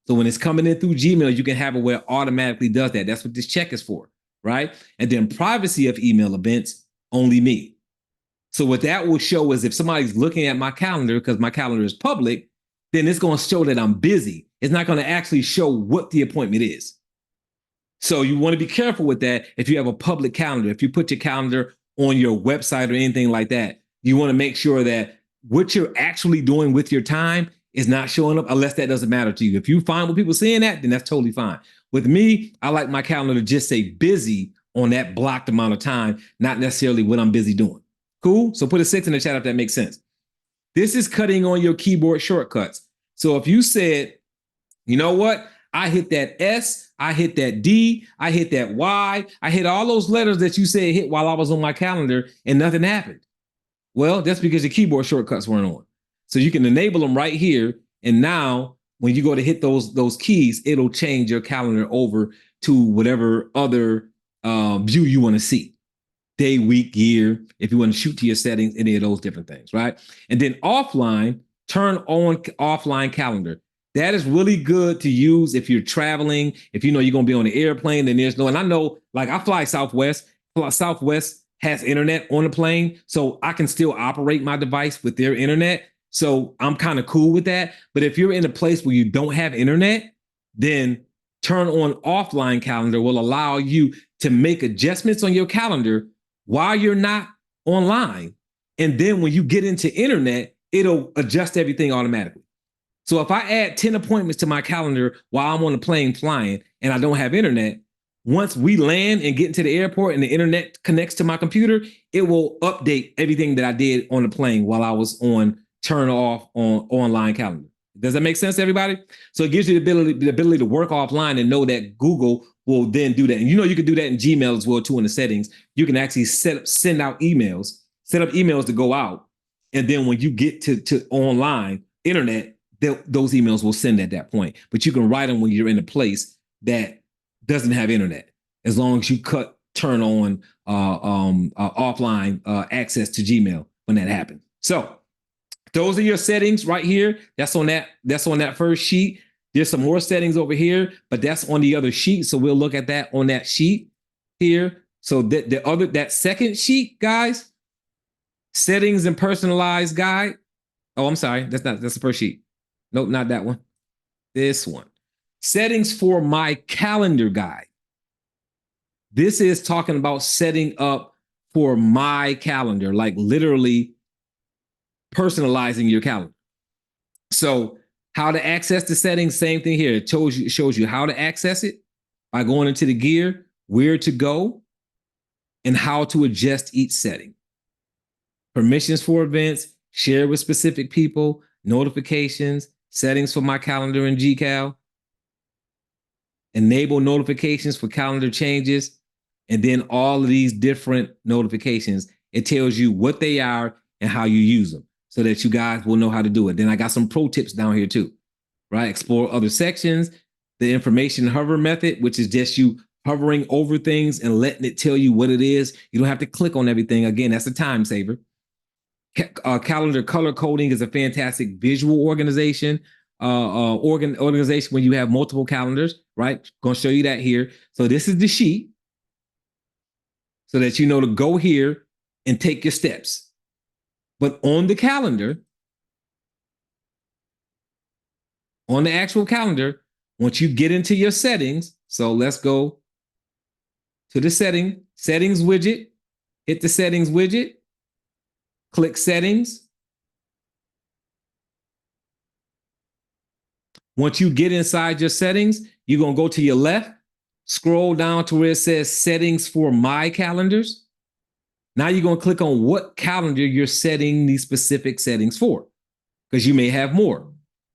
So when it's coming in through Gmail, you can have it where it automatically does that. That's what this check is for, right? And then privacy of email events, only me. So what that will show is if somebody's looking at my calendar, because my calendar is public, then it's going to show that I'm busy. It's not going to actually show what the appointment is. So you want to be careful with that if you have a public calendar. If you put your calendar on your website or anything like that, you want to make sure that what you're actually doing with your time is not showing up unless that doesn't matter to you. If you find with people seeing that, then that's totally fine. With me, I like my calendar to just say busy on that blocked amount of time, not necessarily what I'm busy doing. Cool? So put a 6 in the chat if that makes sense. This is cutting on your keyboard shortcuts. So if you said, you know what? I hit that S, I hit that D, I hit that Y, I hit all those letters that you said hit while I was on my calendar and nothing happened. Well, that's because your keyboard shortcuts weren't on. So you can enable them right here. And now when you go to hit those keys, it'll change your calendar over to whatever other view you want to see. Day, week, year, if you want to shoot to your settings, any of those different things, right? And then offline, turn on offline calendar. That is really good to use if you're traveling, if you know you're going to be on the airplane, then there's no, and I know, like I fly Southwest. Southwest has internet on the plane, so I can still operate my device with their internet. So I'm kind of cool with that. But if you're in a place where you don't have internet, then turn on offline calendar will allow you to make adjustments on your calendar while you're not online. And then when you get into internet, it'll adjust everything automatically. So if I add 10 appointments to my calendar while I'm on the plane flying and I don't have internet, once we land and get into the airport and the internet connects to my computer, it will update everything that I did on the plane while I was on turn off on online calendar. Does that make sense to everybody? So it gives you the ability to work offline and know that Google will then do that. And you know you can do that in Gmail as well too in the settings. You can actually send out emails, set up emails to go out. And then when you get to online internet, those emails will send at that point. But you can write them when you're in a place that doesn't have internet, as long as you turn on offline access to Gmail when that happens. So those are your settings right here. That's on that first sheet. There's some more settings over here, but that's on the other sheet. So we'll look at that on that sheet here. So that second sheet, guys, settings and personalized guide. Oh, I'm sorry. That's the first sheet. Nope, not that one. This one. Settings for my calendar guide. This is talking about setting up for my calendar, like literally personalizing your calendar. So how to access the settings, same thing here. It shows you how to access it by going into the gear, where to go, and how to adjust each setting. Permissions for events, share with specific people, notifications, settings for my calendar in GCal, enable notifications for calendar changes, and then all of these different notifications. It tells you what they are and how you use them so that you guys will know how to do it. Then I got some pro tips down here too, right? Explore other sections, the information hover method, which is just you hovering over things and letting it tell you what it is. You don't have to click on everything. Again, that's a time saver. Calendar color coding is a fantastic visual organization. organization when you have multiple calendars, right? Going to show you that here. So this is the sheet so that you know to go here and take your steps. But on the calendar, on the actual calendar, once you get into your settings, so let's go to the settings widget, hit the settings widget, click settings. Once you get inside your settings, you're going to go to your left, scroll down to where it says settings for my calendars. Now you're going to click on what calendar you're setting these specific settings for, because you may have more,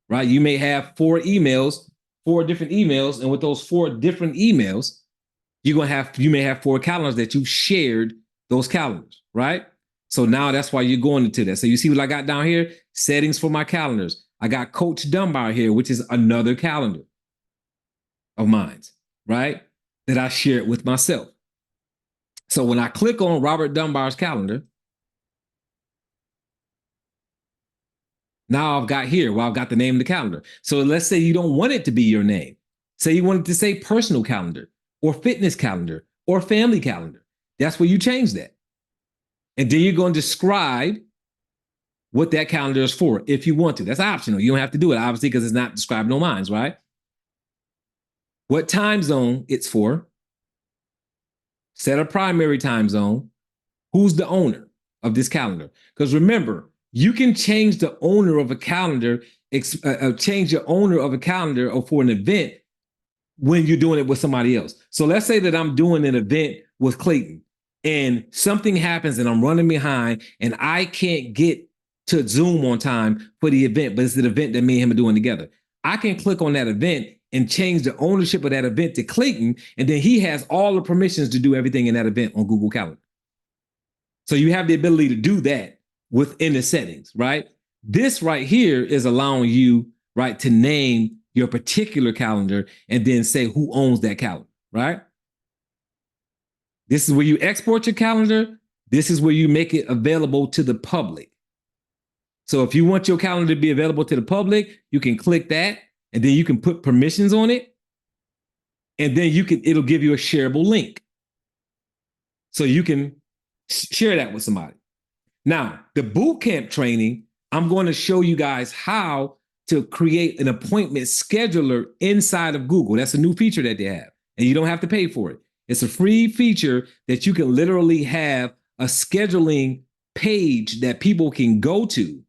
right? You may have 4 different emails. And with those 4 different emails, you may have 4 calendars that you've shared those calendars, right? So now that's why you're going into that. So you see what I got down here? Settings for my calendars. I got Coach Dunbar here, which is another calendar of mine, right? That I shared with myself. So when I click on Robert Dunbar's calendar, now I've got here, I've got the name of the calendar. So let's say you don't want it to be your name. Say you want it to say personal calendar or fitness calendar or family calendar. That's where you change that. And then you're going to describe what that calendar is for if you want to. That's optional. You don't have to do it, obviously, because it's not described on mine, right? What time zone it's for. Set a primary time zone. Who's the owner of this calendar? Because remember, you can change the owner of a calendar, change your owner of a calendar or for an event when you're doing it with somebody else. So let's say that I'm doing an event with Clayton and something happens and I'm running behind and I can't get to Zoom on time for the event, but it's an event that me and him are doing together. I can click on that event and change the ownership of that event to Clayton, and then he has all the permissions to do everything in that event on Google Calendar. So you have the ability to do that within the settings, right? This right here is allowing you, right, to name your particular calendar and then say who owns that calendar, right? This is where you export your calendar. This is where you make it available to the public. So if you want your calendar to be available to the public, you can click that and then you can put permissions on it. And then it'll give you a shareable link. So you can share that with somebody. Now, the bootcamp training, I'm going to show you guys how to create an appointment scheduler inside of Google. That's a new feature that they have, and you don't have to pay for it. It's a free feature that you can literally have a scheduling page that people can go to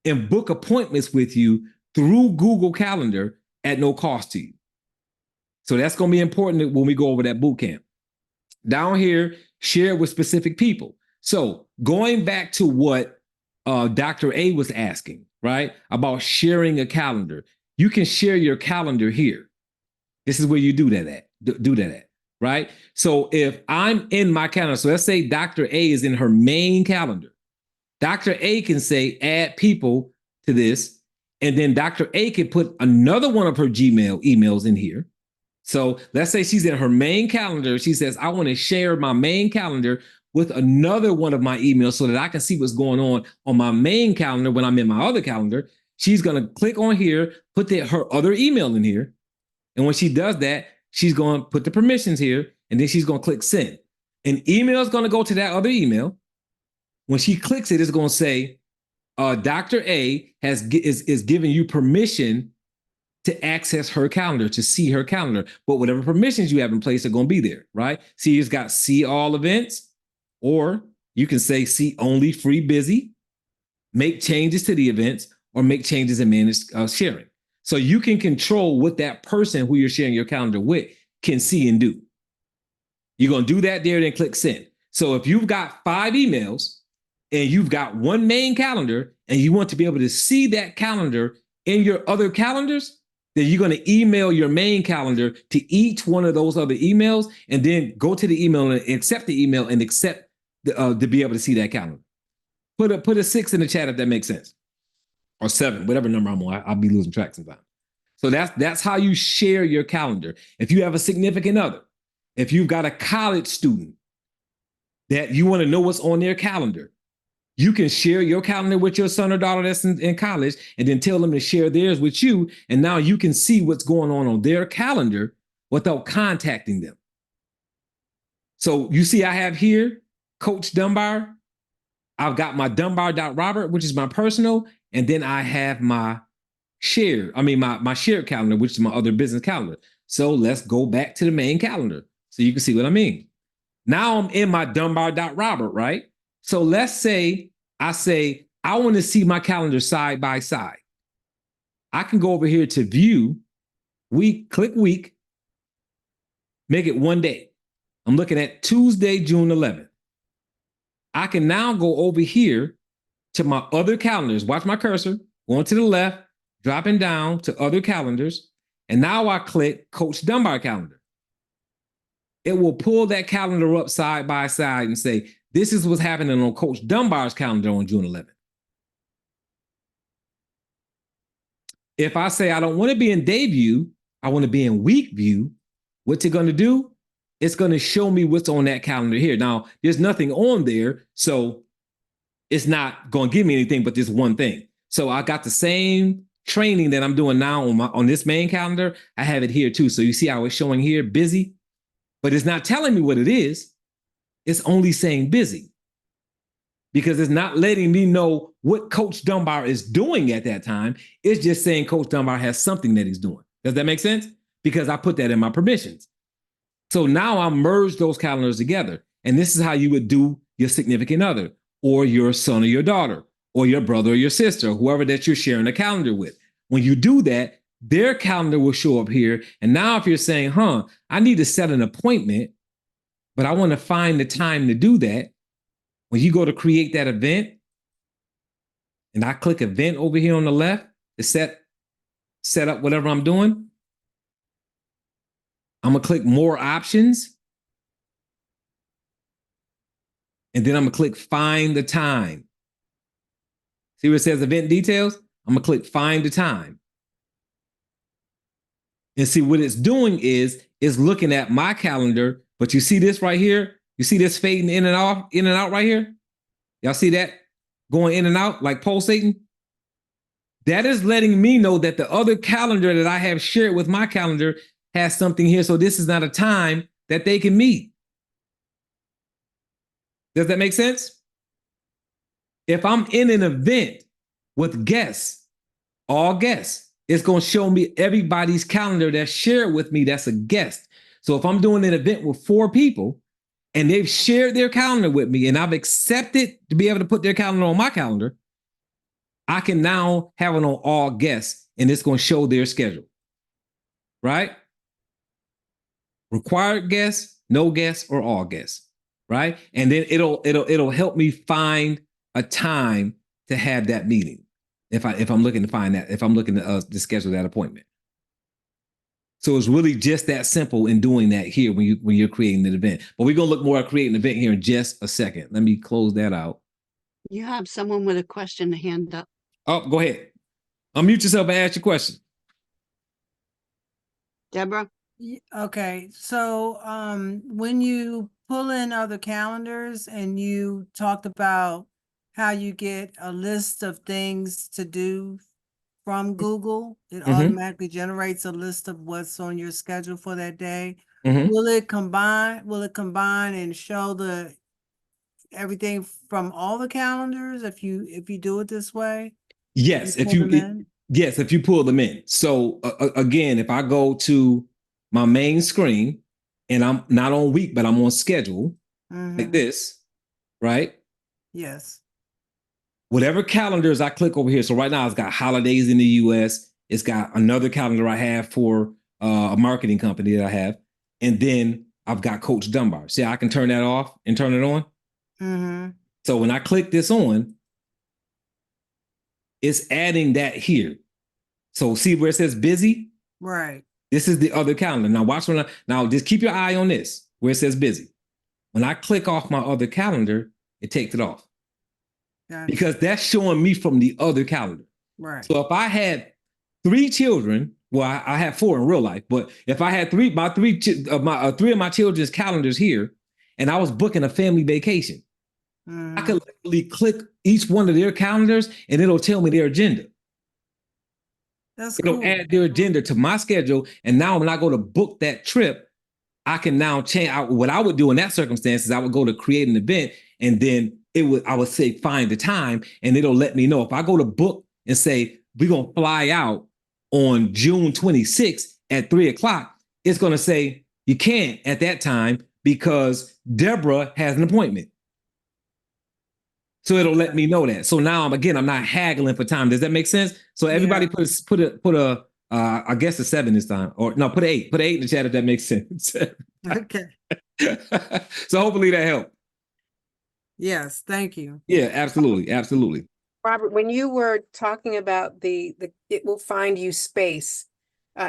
and book appointments with you through Google Calendar at no cost to you. So that's going to be important when we go over that bootcamp. Down here, share with specific people. So going back to what Dr. A was asking, right, about sharing a calendar, you can share your calendar here. This is where you do that at, right? So if I'm in my calendar, so let's say Dr. A is in her main calendar. Dr. A can say add people to this, and then Dr. A can put another one of her Gmail emails in here. So let's say she's in her main calendar. She says, I want to share my main calendar with another one of my emails so that I can see what's going on my main calendar when I'm in my other calendar. She's going to click on here, put her other email in here. And when she does that, she's going to put the permissions here, and then she's going to click send. An email is going to go to that other email. When she clicks it, it's going to say, Dr. A is giving you permission to access her calendar, to see her calendar. But whatever permissions you have in place are going to be there, right? See, it's got see all events, or you can say see only free busy, make changes to the events, or make changes and manage sharing. So you can control what that person who you're sharing your calendar with can see and do. You're going to do that there, then click send. So if you've got 5 emails and you've got one main calendar and you want to be able to see that calendar in your other calendars, then you're going to email your main calendar to each one of those other emails, and then go to the email and accept the email and accept to be able to see that calendar. Put a 6 in the chat if that makes sense, or 7, whatever number I'm on. I'll be losing track sometimes. So that's how you share your calendar. If you have a significant other, if you've got a college student that you want to know what's on their calendar, You can share your calendar with your son or daughter that's in college, and then tell them to share theirs with you. And now you can see what's going on their calendar without contacting them. So you see, I have here Coach Dunbar. I've got my Dunbar.Robert, which is my personal, and then I have my my shared calendar, which is my other business calendar. So let's go back to the main calendar so you can see what I mean. Now I'm in my Dunbar.Robert, right? So let's say I say, I want to see my calendar side by side. I can go over here to view, click week, make it one day. I'm looking at Tuesday, June 11th. I can now go over here to my other calendars. Watch my cursor, going to the left, dropping down to other calendars. And now I click Coach Dunbar calendar. It will pull that calendar up side by side and say, this is what's happening on Coach Dunbar's calendar on June 11th. If I say I don't want to be in day view, I want to be in week view, what's it going to do? It's going to show me what's on that calendar here. Now, there's nothing on there, so it's not going to give me anything but this one thing. So I got the same training that I'm doing now on this main calendar. I have it here too. So you see how it's showing here busy, but it's not telling me what it is. It's only saying busy because it's not letting me know what Coach Dunbar is doing at that time. It's just saying Coach Dunbar has something that he's doing. Does that make sense? Because I put that in my permissions. So now I merge those calendars together. And this is how you would do your significant other or your son or your daughter or your brother or your sister, whoever that you're sharing a calendar with. When you do that, their calendar will show up here. And now if you're saying, I need to set an appointment, but I want to find the time to do that. When you go to create that event, and I click event over here on the left to set up whatever I'm doing, I'm going to click more options. And then I'm going to click find the time. See where it says event details? I'm going to click find the time. And see what it's doing is looking at my calendar. But you see this right here? You see this fading in and out right here? Y'all see that going in and out like pulsating? That is letting me know that the other calendar that I have shared with my calendar has something here. So this is not a time that they can meet. Does that make sense? If I'm in an event with guests, all guests, it's going to show me everybody's calendar that's shared with me that's a guest. So if I'm doing an event with 4 people and they've shared their calendar with me and I've accepted to be able to put their calendar on my calendar, I can now have it on all guests and it's going to show their schedule. Right? Required guests, no guests, or all guests. Right? And then it'll help me find a time to have that meeting. If I'm looking to find that, if I'm looking to schedule that appointment. So it's really just that simple in doing that here when you're creating an event. But we're gonna look more at creating an event here in just a second. Let me close that out. You have someone with a question hand up. Oh, go ahead. Unmute yourself and ask your question. Deborah? Okay, so when you pull in other calendars and you talked about how you get a list of things to do from Google, it automatically generates a list of what's on your schedule for that day. Will it combine and show everything from all the calendars if you do it this way? Yes, if you pull them in. So again, if I go to my main screen and I'm not on week, but I'm on schedule like this, right? Yes. Whatever calendars I click over here. So right now it's got holidays in the US. It's got another calendar I have for a marketing company that I have. And then I've got Coach Dunbar. See, I can turn that off and turn it on. So when I click this on, it's adding that here. So see where it says busy? Right. This is the other calendar. Now watch now just keep your eye on this where it says busy. When I click off my other calendar, it takes it off. Because that's showing me from the other calendar. Right. So if I had 3 children, well, I have 4 in real life, but if I had 3 of my children's calendars here, and I was booking a family vacation, I could literally click each one of their calendars and it'll tell me their agenda. That's It'll cool. add their agenda to my schedule. And now when I go to book that trip, I can now change. What I would do in that circumstance is I would go to create an event, and then I would say find the time, and it'll let me know. If I go to book and say we're gonna fly out on June 26th at 3:00, it's gonna say you can't at that time because Deborah has an appointment. So it'll let me know that. So now I'm not haggling for time. Does that make sense? So everybody put a I guess a 7 this time, or no, put 8. Put 8 in the chat if that makes sense. Okay. So hopefully that helped. Yes, thank you. Yeah, absolutely, absolutely. Robert, when you were talking about the it will find you space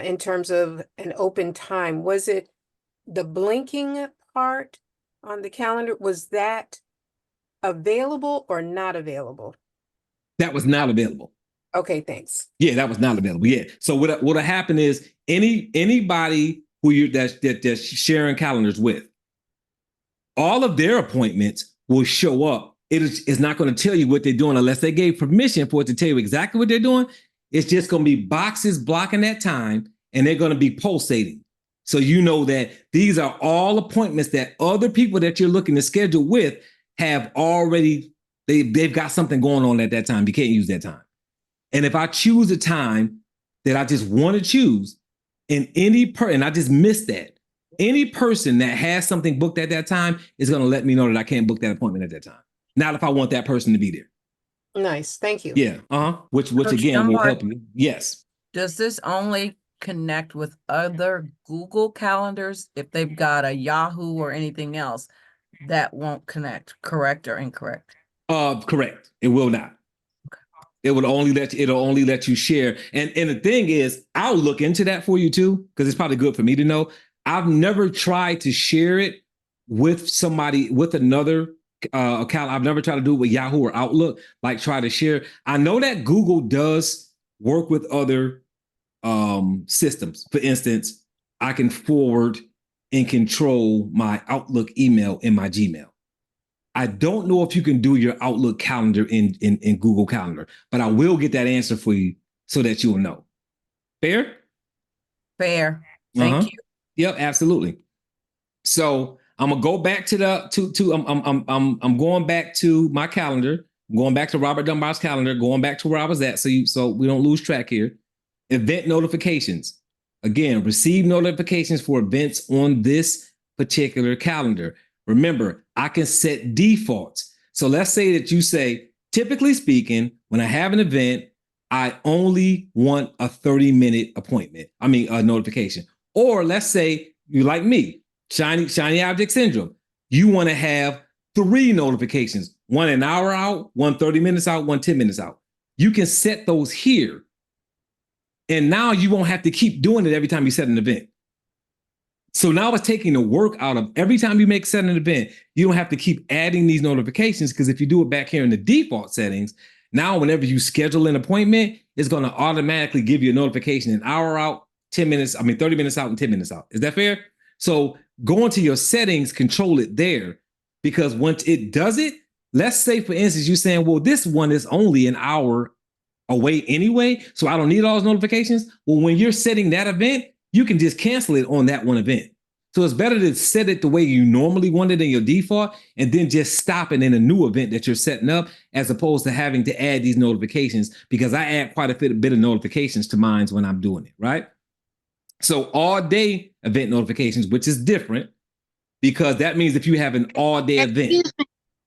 in terms of an open time, was it the blinking part on the calendar? Was that available or not available? That was not available. Okay, thanks. Yeah, that was not available. Yeah. So what'll happen is anybody who that's sharing calendars with, all of their appointments will show up. It's not going to tell you what they're doing unless they gave permission for it to tell you exactly what they're doing. It's just going to be boxes blocking that time, and they're going to be pulsating. So you know that these are all appointments that other people that you're looking to schedule with have already, they've got something going on at that time. You can't use that time. And if I choose a time that I just want to choose, and I just missed that, any person that has something booked at that time is going to let me know that I can't book that appointment at that time. Not if I want that person to be there. Nice, thank you. Yeah, which Coach again will Dunbar, help you. Yes. Does this only connect with other Google calendars? If they've got a Yahoo or anything else, that won't connect, correct or incorrect? Correct. It will not. It'll only let you share. And the thing is, I'll look into that for you too, because it's probably good for me to know. I've never tried to share it with somebody, with another account. I've never tried to do it with Yahoo or Outlook, like try to share. I know that Google does work with other systems. For instance, I can forward and control my Outlook email in my Gmail. I don't know if you can do your Outlook calendar in Google Calendar, but I will get that answer for you so that you'll know. Fair? Fair. Thank you. Yep, absolutely. So I'm gonna go back to I'm going back to my calendar. I'm going back to Robert Dunbar's calendar, going back to where I was at, so we don't lose track here. Event notifications. Again, receive notifications for events on this particular calendar. Remember, I can set defaults. So let's say that you say, typically speaking, when I have an event, I only want a 30-minute appointment. I mean, a notification. Or let's say you like me, shiny object syndrome. You want to have 3 notifications, one an hour out, one 30 minutes out, one 10 minutes out. You can set those here. And now you won't have to keep doing it every time you set an event. So now it's taking the work out of every time you set an event, you don't have to keep adding these notifications, because if you do it back here in the default settings, now whenever you schedule an appointment, it's going to automatically give you a notification an hour out, 30 minutes out and 10 minutes out. Is that fair? So go into your settings, control it there, because once it does it, let's say, for instance, you're saying, well, this one is only an hour away anyway, so I don't need all those notifications. Well, when you're setting that event, you can just cancel it on that one event. So it's better to set it the way you normally want it in your default, and then just stop it in a new event that you're setting up, as opposed to having to add these notifications, because I add quite a bit of notifications to mine when I'm doing it, right? So all day event notifications, which is different, because that means if you have an all day event.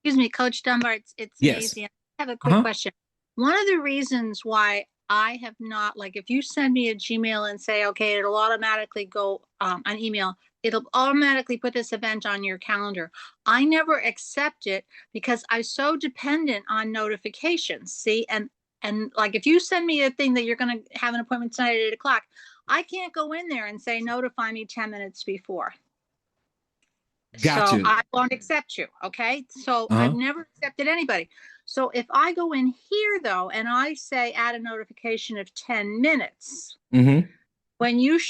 Excuse me, Coach Dunbar, it's Yes. Maisie. I have a quick question. One of the reasons why I have not, like, if you send me a Gmail and say, okay, it'll automatically go an email, it'll automatically put this event on your calendar. I never accept it because I'm so dependent on notifications. See, and like, if you send me a thing that you're going to have an appointment tonight at 8:00, I can't go in there and say, notify me 10 minutes before. Gotcha. So I won't accept you. Okay. So I've never accepted anybody. So if I go in here though, and I say add a notification of 10 minutes, when you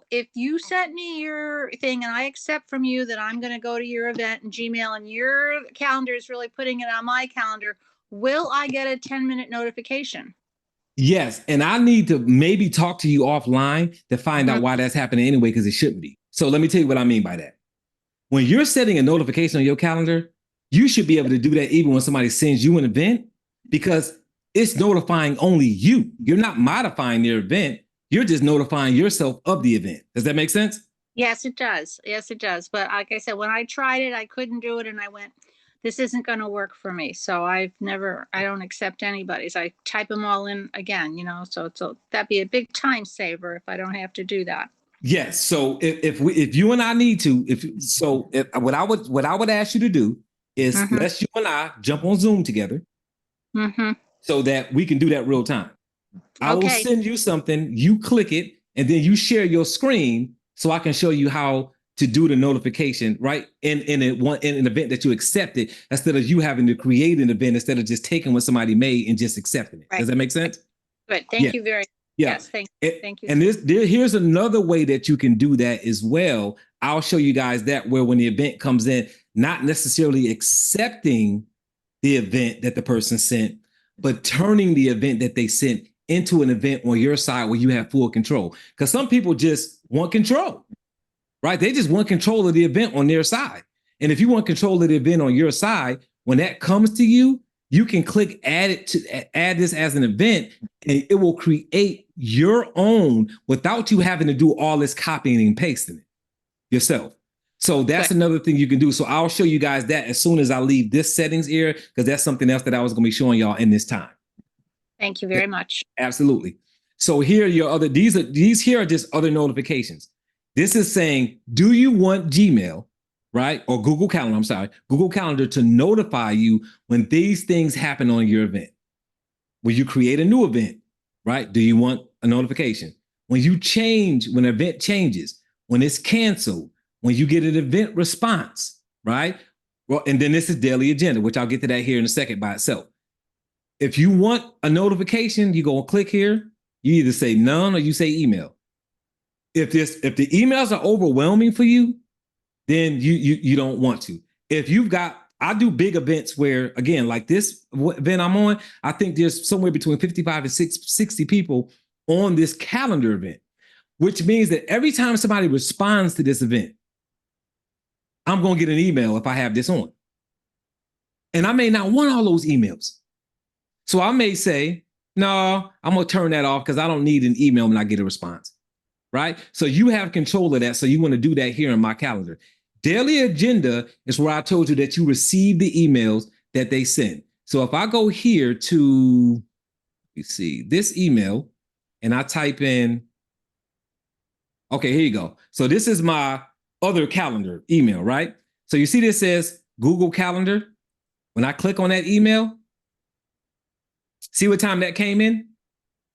if you sent me your thing and I accept from you that I'm going to go to your event in Gmail, and your calendar is really putting it on my calendar, will I get a 10-minute notification? Yes, and I need to maybe talk to you offline to find out Mhm. why that's happening anyway, because it shouldn't be. So let me tell you what I mean by that. When you're setting a notification on your calendar, you should be able to do that even when somebody sends you an event, because it's notifying only you. You're not modifying their event. You're just notifying yourself of the event. Does that make sense? Yes, it does. Yes, it does. But like I said, when I tried it, I couldn't do it. And I went, this isn't going to work for me. So I don't accept anybody's. I type them all in again, so that'd be a big time saver if I don't have to do that. Yes. So if you and I need to, what I would ask you to do is Mhm. let's you and I jump on Zoom together Mm-hmm. so that we can do that real time. I will Okay. send you something, you click it, and then you share your screen so I can show you how to do the notification, right? In an event that you accepted, instead of you having to create an event, instead of just taking what somebody made and just accepting it. Right. Does that make sense? Good. Thank Yeah. you very much. Yeah. Yes. Thank you. And here's another way that you can do that as well. I'll show you guys that, where when the event comes in, not necessarily accepting the event that the person sent, but turning the event that they sent into an event on your side where you have full control. Because some people just want control, right? They just want control of the event on their side. And if you want control of the event on your side, when that comes to you, you can click add this as an event, and it will create your own without you having to do all this copying and pasting it yourself. So that's another thing you can do. So I'll show you guys that as soon as I leave this settings area, because that's something else that I was going to be showing y'all in this time. Thank you very much. Absolutely. So here are your other, these here are just other notifications. This is saying, do you want Gmail, right? Or Google Calendar, Google Calendar to notify you when these things happen on your event? When you create a new event, right? Do you want a notification? When an event changes, when it's canceled, when you get an event response, right? Well, and then this is daily agenda, which I'll get to that here in a second by itself. If you want a notification, you go and click here. You either say none or you say email. If the emails are overwhelming for you, then you don't want to. If you've got, I do big events where, again, like this event I'm on, I think there's somewhere between 55 and 60 people on this calendar event, which means that every time somebody responds to this event, I'm going to get an email if I have this on. And I may not want all those emails. So I may say, no, I'm going to turn that off because I don't need an email when I get a response, right? So you have control of that. So you want to do that here in my calendar. Daily agenda is where I told you that you receive the emails that they send. So if I go here to, you see this email and I type in, okay, here you go. So this is my other calendar email, right? So you see this says Google Calendar. When I click on that email, see what time that came in?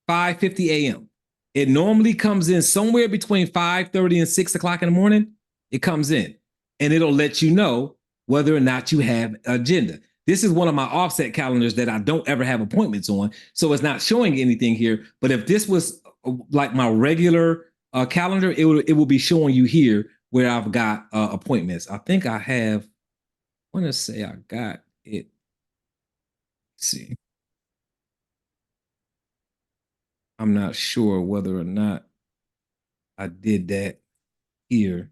5:50 a.m. It normally comes in somewhere between 5:30 and 6 o'clock in the morning. It comes in and it'll let you know whether or not you have an agenda. This is one of my offset calendars that I don't ever have appointments on. So it's not showing anything here. But if this was like my regular calendar, it will be showing you here where I've got appointments. I think I have, I want to say I got it. Let's see. I'm not sure whether or not I did that here.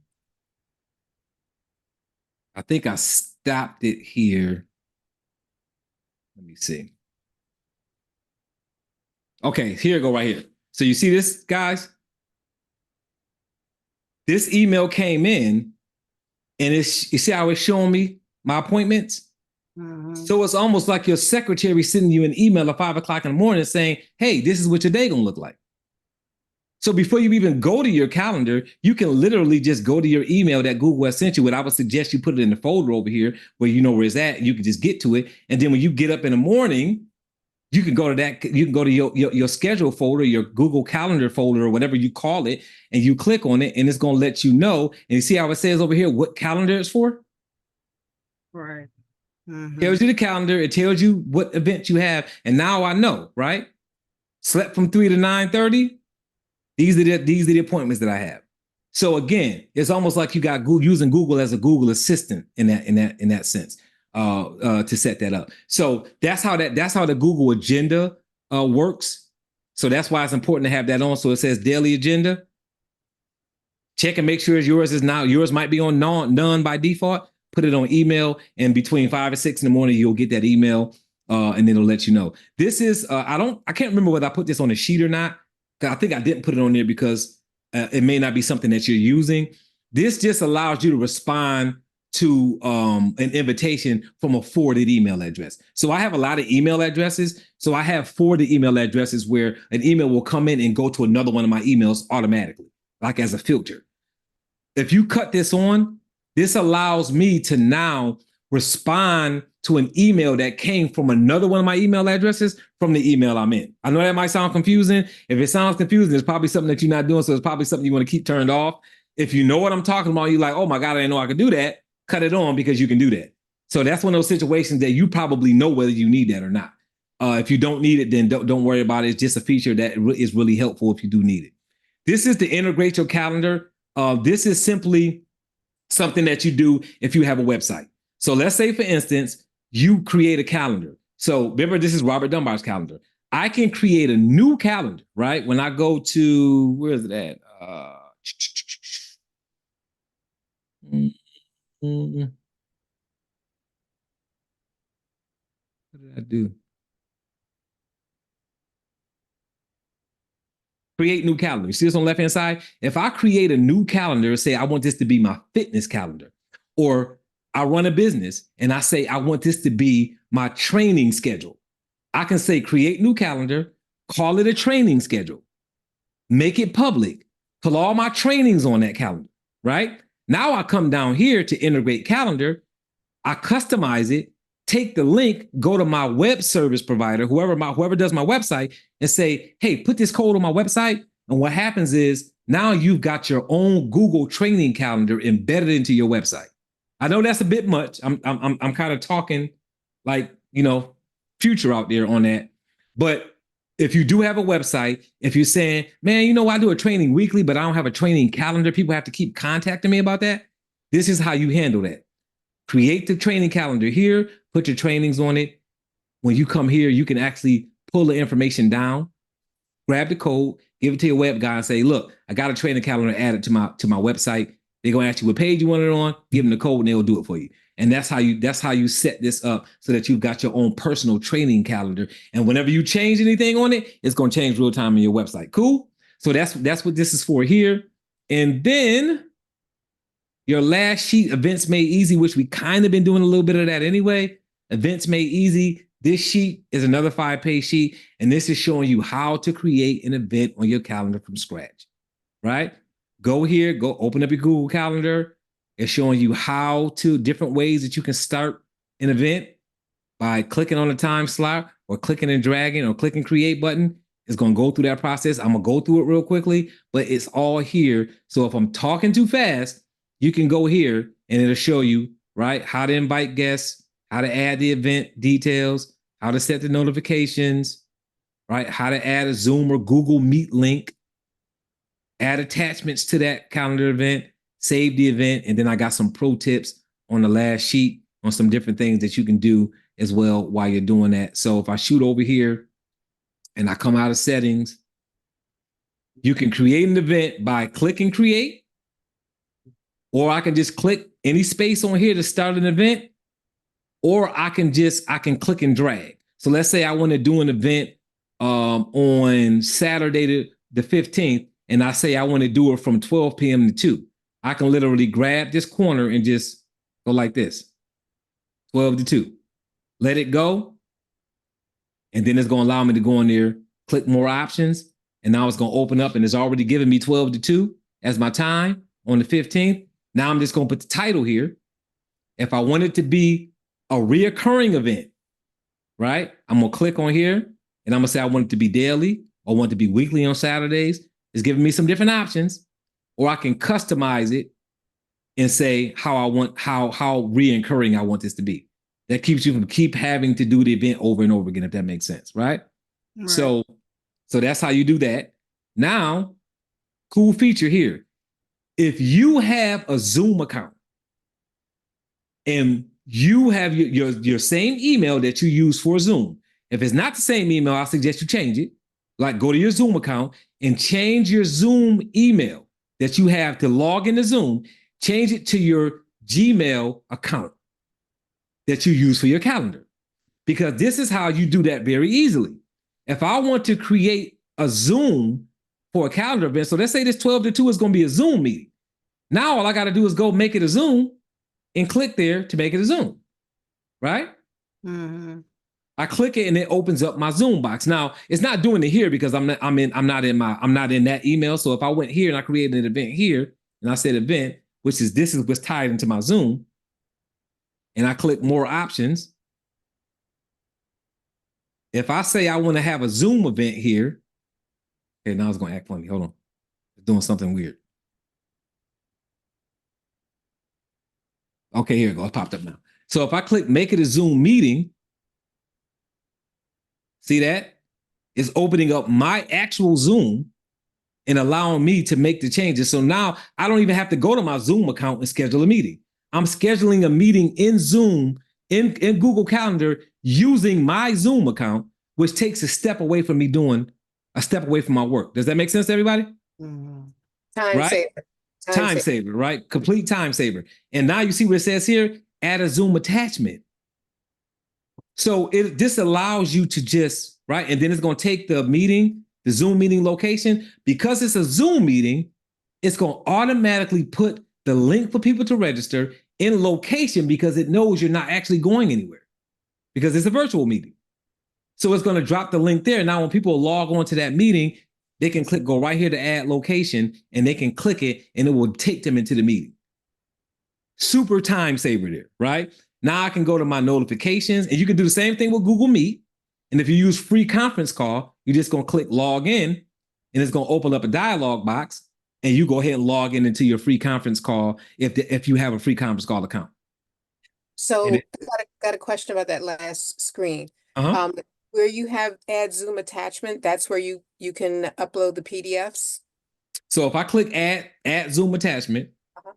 I think I stopped it here. Let me see. Okay, here you go right here. So you see this, guys? This email came in and you see how it's showing me my appointments? So it's almost like your secretary sending you an email at 5 o'clock in the morning saying, hey, this is what your day gonna look like. So before you even go to your calendar, you can literally just go to your email that Google has sent you. What I would suggest you put it in the folder over here where you know where it's at, and you can just get to it. And then when you get up in the morning, you can go to that, you can go to your schedule folder, your Google Calendar folder, or whatever you call it, and you click on it, and it's gonna let you know. And you see how it says over here what calendar it's for? Right. Tells you the calendar, it tells you what event you have, and now I know, right? Slept from 3 to 9:30. These are the appointments that I have. So again, it's almost like you got Google, using Google as a Google assistant in that sense. to set that up. So that's how the Google Agenda works. So that's why it's important to have that on. So it says daily agenda. Check and make sure yours might be on none by default. Put it on email, and between 5 and 6 in the morning, you'll get that email, and it'll let you know. This is I can't remember whether I put this on a sheet or not. I think I didn't put it on there because it may not be something that you're using. This just allows you to respond to an invitation from a forwarded email address. So I have a lot of email addresses. So I have forwarded email addresses where an email will come in and go to another one of my emails automatically, like as a filter. If you cut this on, this allows me to now respond to an email that came from another one of my email addresses from the email I'm in. I know that might sound confusing. If it sounds confusing, it's probably something that you're not doing. So it's probably something you want to keep turned off. If you know what I'm talking about, you're like, oh my God, I didn't know I could do that. Cut it on because you can do that. So that's one of those situations that you probably know whether you need that or not. If you don't need it, then don't worry about it. It's just a feature that is really helpful if you do need it. This is to integrate your calendar. This is simply something that you do if you have a website. So let's say, for instance, you create a calendar. So remember, this is Robert Dunbar's calendar. I can create a new calendar, right? When I go to, where is it at? What did I do? Create new calendar. You see this on the left-hand side? If I create a new calendar, say I want this to be my fitness calendar, or I run a business and I say I want this to be my training schedule, I can say create new calendar, call it a training schedule, make it public, put all my trainings on that calendar, right? Now I come down here to integrate calendar, I customize it, take the link, go to my web service provider, whoever does my website, and say, hey, put this code on my website. And what happens is now you've got your own Google training calendar embedded into your website. I know that's a bit much. I'm kind of talking like, future out there on that. But if you do have a website, if you're saying, man, I do a training weekly, but I don't have a training calendar, people have to keep contacting me about that. This is how you handle that. Create the training calendar here, put your trainings on it. When you come here, you can actually pull the information down, grab the code, give it to your web guy and say, look, I got a training calendar added to my website. They're going to ask you what page you want it on, give them the code and they'll do it for you. And that's how you set this up so that you've got your own personal training calendar. And whenever you change anything on it, it's going to change real time on your website. Cool? So that's what this is for here. And then your last sheet, Events Made Easy, which we kind of been doing a little bit of that anyway. Events Made Easy. This sheet is another 5-page sheet, and this is showing you how to create an event on your calendar from scratch, right? Go here, go open up your Google Calendar. It's showing you different ways that you can start an event by clicking on the time slot or clicking and dragging or clicking create button. It's going to go through that process. I'm going to go through it real quickly, but it's all here. So if I'm talking too fast, you can go here and it'll show you, right, how to invite guests, how to add the event details, how to set the notifications, right, how to add a Zoom or Google Meet link, add attachments to that calendar event, save the event, and then I got some pro tips on the last sheet on some different things that you can do as well while you're doing that. So if I shoot over here and I come out of settings, you can create an event by clicking create, or I can just click any space on here to start an event, or I can click and drag. So let's say I want to do an event on Saturday the 15th, and I say I want to do it from 12 p.m. to 2. I can literally grab this corner and just go like this, 12 to 2. Let it go, and then it's going to allow me to go in there, click more options, and now it's going to open up, and it's already giving me 12 to 2 as my time on the 15th. Now I'm just going to put the title here. If I want it to be a reoccurring event, right? I'm going to click on here, and I'm going to say I want it to be daily or want it to be weekly on Saturdays. It's giving me some different options, or I can customize it and say how reoccurring I want this to be. That keeps you from having to do the event over and over again, if that makes sense, right? So that's how you do that. Now, cool feature here. If you have a Zoom account and you have your same email that you use for Zoom. If it's not the same email, I suggest you change it. Like go to your Zoom account and change your Zoom email that you have to log into Zoom, change it to your Gmail account that you use for your calendar. Because this is how you do that very easily. If I want to create a Zoom for a calendar event, so let's say this 12 to 2 is going to be a Zoom meeting. Now all I got to do is go make it a Zoom and click there to make it a Zoom, right? Mhm. I click it and it opens up my Zoom box. Now it's not doing it here because I'm not in that email. So if I went here and I created an event here and I said event, this is what's tied into my Zoom, and I click more options. If I say I want to have a Zoom event here, okay, now it's going to act funny. Hold on, it's doing something weird. Okay, here it goes. It popped up now. So if I click make it a Zoom meeting, see that? It's opening up my actual Zoom and allowing me to make the changes. So now I don't even have to go to my Zoom account and schedule a meeting. I'm scheduling a meeting in Zoom, in Google Calendar, using my Zoom account, which takes a step away from me doing a step away from my work. Does that make sense to everybody? Mhm. Time Right? saver. Time saver, right? Complete time saver. And now you see what it says here, add a Zoom attachment. So this allows you to just, right? And then it's going to take the meeting, the Zoom meeting location. Because it's a Zoom meeting, it's going to automatically put the link for people to register in location because it knows you're not actually going anywhere because it's a virtual meeting. So it's going to drop the link there. Now, when people log on to that meeting, they can go right here to add location and they can click it and it will take them into the meeting. Super time saver there, right? Now I can go to my notifications and you can do the same thing with Google Meet. And if you use free conference call, you're just going to click log in and it's going to open up a dialog box and you go ahead and log in into your free conference call if you have a free conference call account. So And got a question about that last screen. Uh-huh. Where you have add Zoom attachment, that's where you can upload the PDFs. So if I click add Zoom attachment, Uh-huh.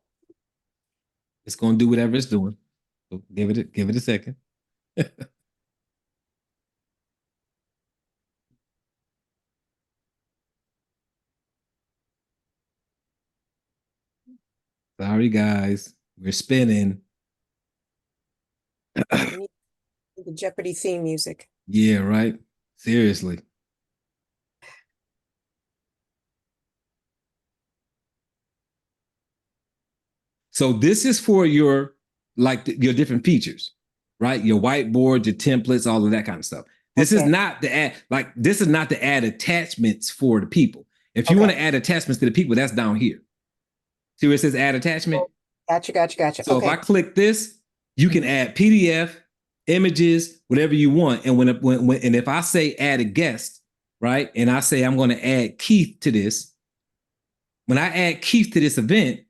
it's going to do whatever it's doing. So give it a second. Sorry, guys. We're spinning. We need the Jeopardy theme music. Yeah, right. Seriously. So this is for your your different features, right? Your whiteboard, your templates, all of that kind of stuff. This is not the add attachments for the people. If you want to add attachments to the people, that's down here. See where it says add attachment? Gotcha. So if I click this, you can add PDF, images, whatever you want. And when if I say add a guest, right? And I say I'm going to add Keith to this, when I add Keith to this event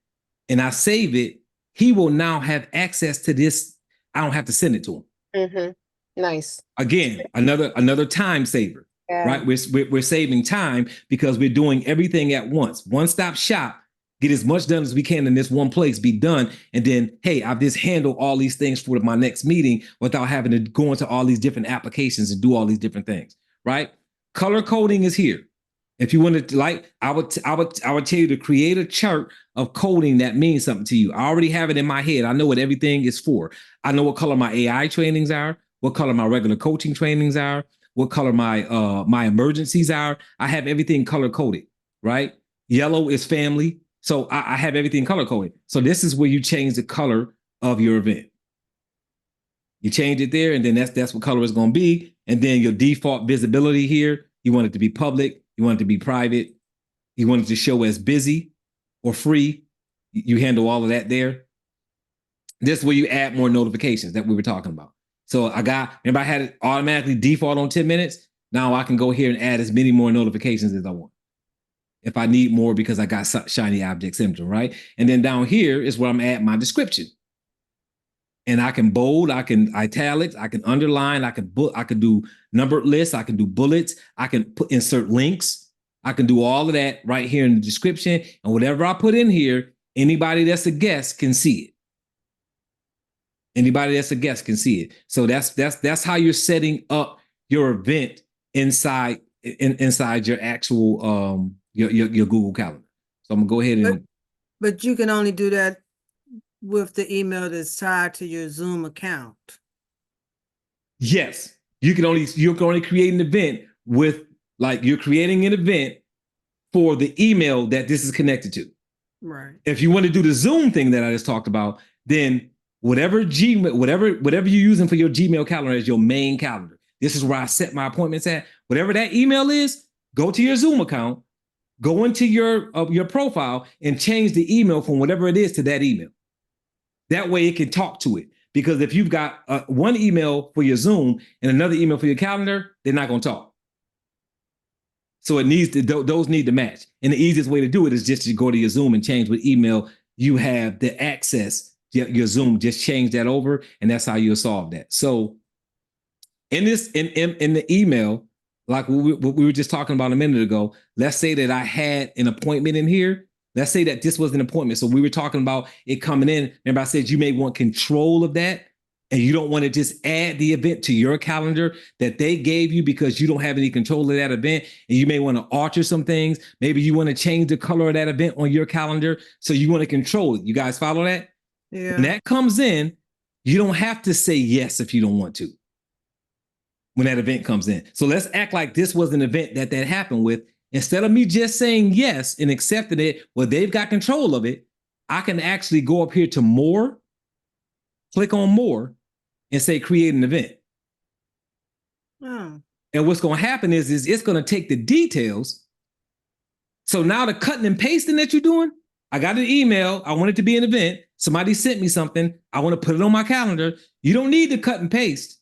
and I save it, he will now have access to this. I don't have to send it to him. Mm-hmm. Nice. Again, another time saver, right? We're saving time because we're doing everything at once. One-stop shop. Get as much done as we can in this one place, be done. And then, hey, I've just handled all these things for my next meeting without having to go into all these different applications and do all these different things, right? Color coding is here. If you want to, I would tell you to create a chart of coding that means something to you. I already have it in my head. I know what everything is for. I know what color my AI trainings are, what color my regular coaching trainings are, what color my emergencies are. I have everything color coded, right? Yellow is family. So I have everything color coded. So this is where you change the color of your event. You change it there, and then that's what color it's going to be. And then your default visibility here, you want it to be public, you want it to be private, you want it to show as busy or free. You handle all of that there. This is where you add more notifications that we were talking about. So remember I had it automatically default on 10 minutes. Now I can go here and add as many more notifications as I want, if I need more because I got shiny object syndrome, right? And then down here is where I'm adding my description. And I can bold, I can italics, I can underline, I can do numbered lists, I can do bullets, I can insert links. I can do all of that right here in the description. And whatever I put in here, anybody that's a guest can see it. Anybody that's a guest can see it. So that's how you're setting up your event inside your actual your Google Calendar. So I'm gonna go ahead and But you can only do that with the email that's tied to your Zoom account. yes, you can only create an event with, like, you're creating an event for the email that this is connected to. Right. If you want to do the Zoom thing that I just talked about, then whatever you're using for your Gmail calendar as your main calendar, this is where I set my appointments at. Whatever that email is, go to your Zoom account, go into your profile, and change the email from whatever it is to that email. That way it can talk to it. Because if you've got one email for your Zoom and another email for your calendar, they're not going to talk. So it needs to, those need to match. And the easiest way to do it is just to go to your Zoom and change what email you have the access, your Zoom, just change that over, and that's how you'll solve that. So in the email, like what we were just talking about a minute ago, let's say that I had an appointment in here. Let's say that this was an appointment. So we were talking about it coming in. Remember, I said you may want control of that, and you don't want to just add the event to your calendar that they gave you because you don't have any control of that event. And you may want to alter some things. Maybe you want to change the color of that event on your calendar. So you want to control it. You guys follow that? Yeah. When that comes in, you don't have to say yes if you don't want to when that event comes in. So let's act like this was an event that happened with. Instead of me just saying yes and accepting it, well, they've got control of it. I can actually go up here to more, click on more, and say create an event. Oh. And what's going to happen is it's going to take the details. So now the cutting and pasting that you're doing, I got an email. I want it to be an event. Somebody sent me something. I want to put it on my calendar. You don't need to cut and paste.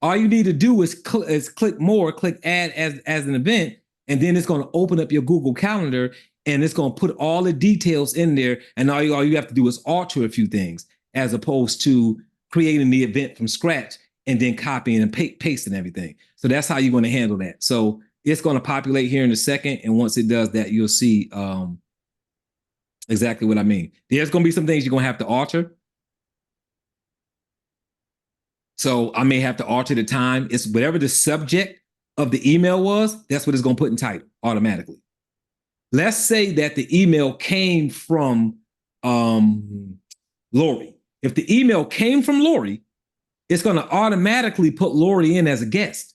All you need to do is click more, click add as an event, and then it's going to open up your Google Calendar, and it's going to put all the details in there. And all you have to do is alter a few things, as opposed to creating the event from scratch and then copying and pasting everything. So that's how you're going to handle that. So it's going to populate here in a second. And once it does that, you'll see exactly what I mean. There's going to be some things you're going to have to alter. So I may have to alter the time. It's whatever the subject of the email was, that's what it's going to put in title automatically. Let's say that the email came from Lori. If the email came from Lori, it's going to automatically put Lori in as a guest.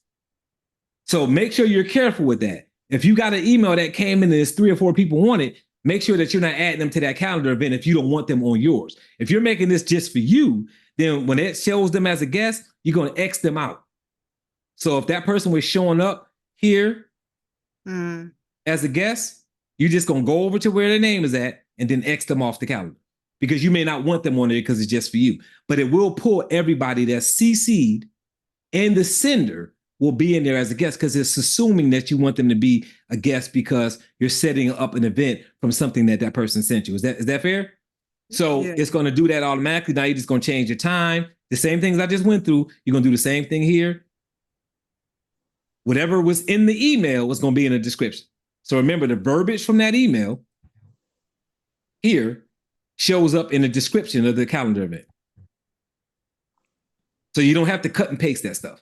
So make sure you're careful with that. If you got an email that came in and there's 3 or 4 people on it, make sure that you're not adding them to that calendar event if you don't want them on yours. If you're making this just for you, then when it shows them as a guest, you're going to X them out. So if that person was showing up here as a guest, you're just going to go over to where their name is at and then X them off the calendar, because you may not want them on there because it's just for you. But it will pull everybody that's CC'd, and the sender will be in there as a guest, because it's assuming that you want them to be a guest because you're setting up an event from something that person sent you. Is that fair? So It's going to do that automatically. Now you're just going to change your time. The same things I just went through, you're going to do the same thing here. Whatever was in the email was going to be in the description. So remember, the verbiage from that email here shows up in the description of the calendar event. So you don't have to cut and paste that stuff.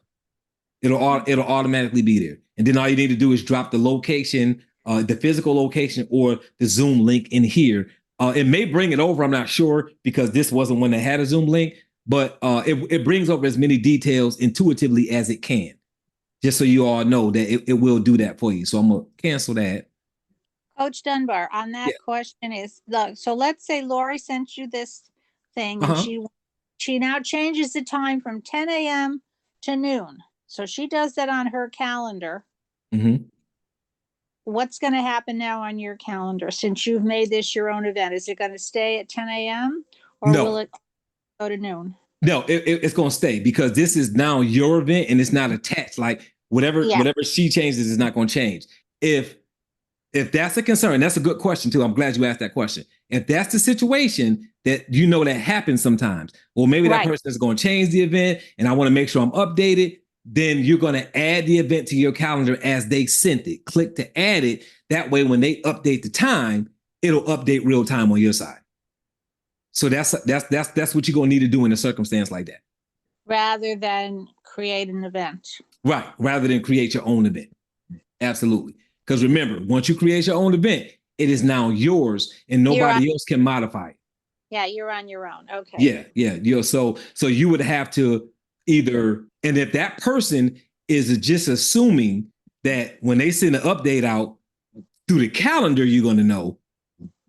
It'll automatically be there. And then all you need to do is drop the location, the physical location, or the Zoom link in here. It may bring it over, I'm not sure, because this wasn't one that had a Zoom link, but it brings over as many details intuitively as it can, just so you all know that it will do that for you. So I'm going to cancel that. Coach Dunbar, on that question is, so let's say Lori sent you this thing and she now changes the time from 10 a.m. to noon. So she does that on her calendar. Mm-hmm. What's going to happen now on your calendar since you've made this your own event? Is it going to stay at 10 a.m. or will it go to noon? No, it's going to stay, because this is now your event and it's not attached. Like whatever she changes is not going to change. If that's a concern, that's a good question too. I'm glad you asked that question. If that's the situation that that happens sometimes, or maybe that person is going to change the event and I want to make sure I'm updated, then you're going to add the event to your calendar as they sent it. Click to add it. That way, when they update the time, it'll update real time on your side. So that's what you're gonna need to do in a circumstance like that. rather than create an event. Right. Rather than create your own event. Absolutely. Because remember, once you create your own event, it is now yours and nobody else can modify it. Yeah, you're on your own. Okay. Yeah, yeah. So you would have to either, and if that person is just assuming that when they send an update out through the calendar, you're going to know,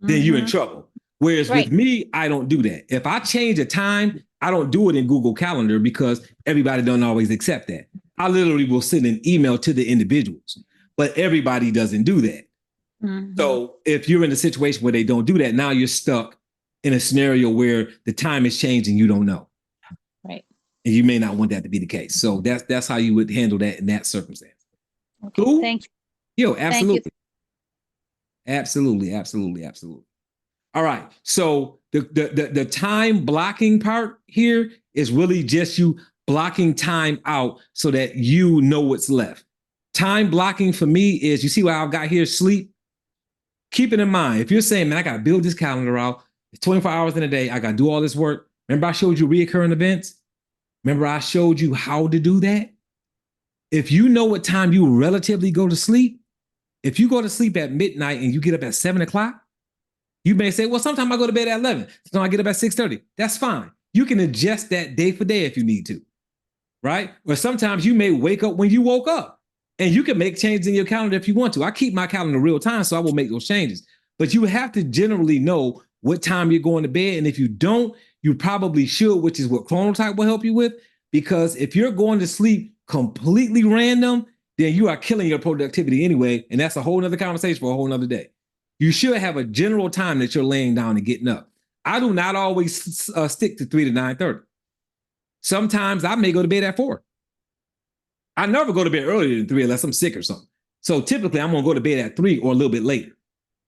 then you're in trouble. Whereas Right. with me, I don't do that. If I change a time, I don't do it in Google Calendar because everybody don't always accept that. I literally will send an email to the individuals, but everybody doesn't do that. So if you're in a situation where they don't do that, now you're stuck in a scenario where the time is changing, you don't know. Right. And you may not want that to be the case. So that's how you would handle that in that circumstance. Okay. Cool? Thank you. Yo, absolutely. Thank Absolutely, absolutely, absolutely. All right. So the time blocking part here is really just you blocking time out so that you know what's left. Time blocking for me is, you see what I've got here, sleep. Keep it in mind. If you're saying, man, I got to build this calendar out, it's 24 hours in a day, I got to do all this work. Remember I showed you reoccurring events? Remember I showed you how to do that? If you know what time you relatively go to sleep, if you go to sleep at midnight and you get up at 7 o'clock, you may say, well, sometimes I go to bed at 11. So I get up at 6:30. That's fine. You can adjust that day for day if you need to, right? Or sometimes you may wake up when you woke up and you can make changes in your calendar if you want to. I keep my calendar real time, so I will make those changes. But you have to generally know what time you're going to bed. And if you don't, you probably should, which is what Chronotype will help you with. Because if you're going to sleep completely random, then you are killing your productivity anyway. And that's a whole nother conversation for a whole nother day. You should have a general time that you're laying down and getting up. I do not always stick to 3 to 9:30. Sometimes I may go to bed at 4. I never go to bed earlier than 3 unless I'm sick or something. So typically I'm going to go to bed at 3 or a little bit later.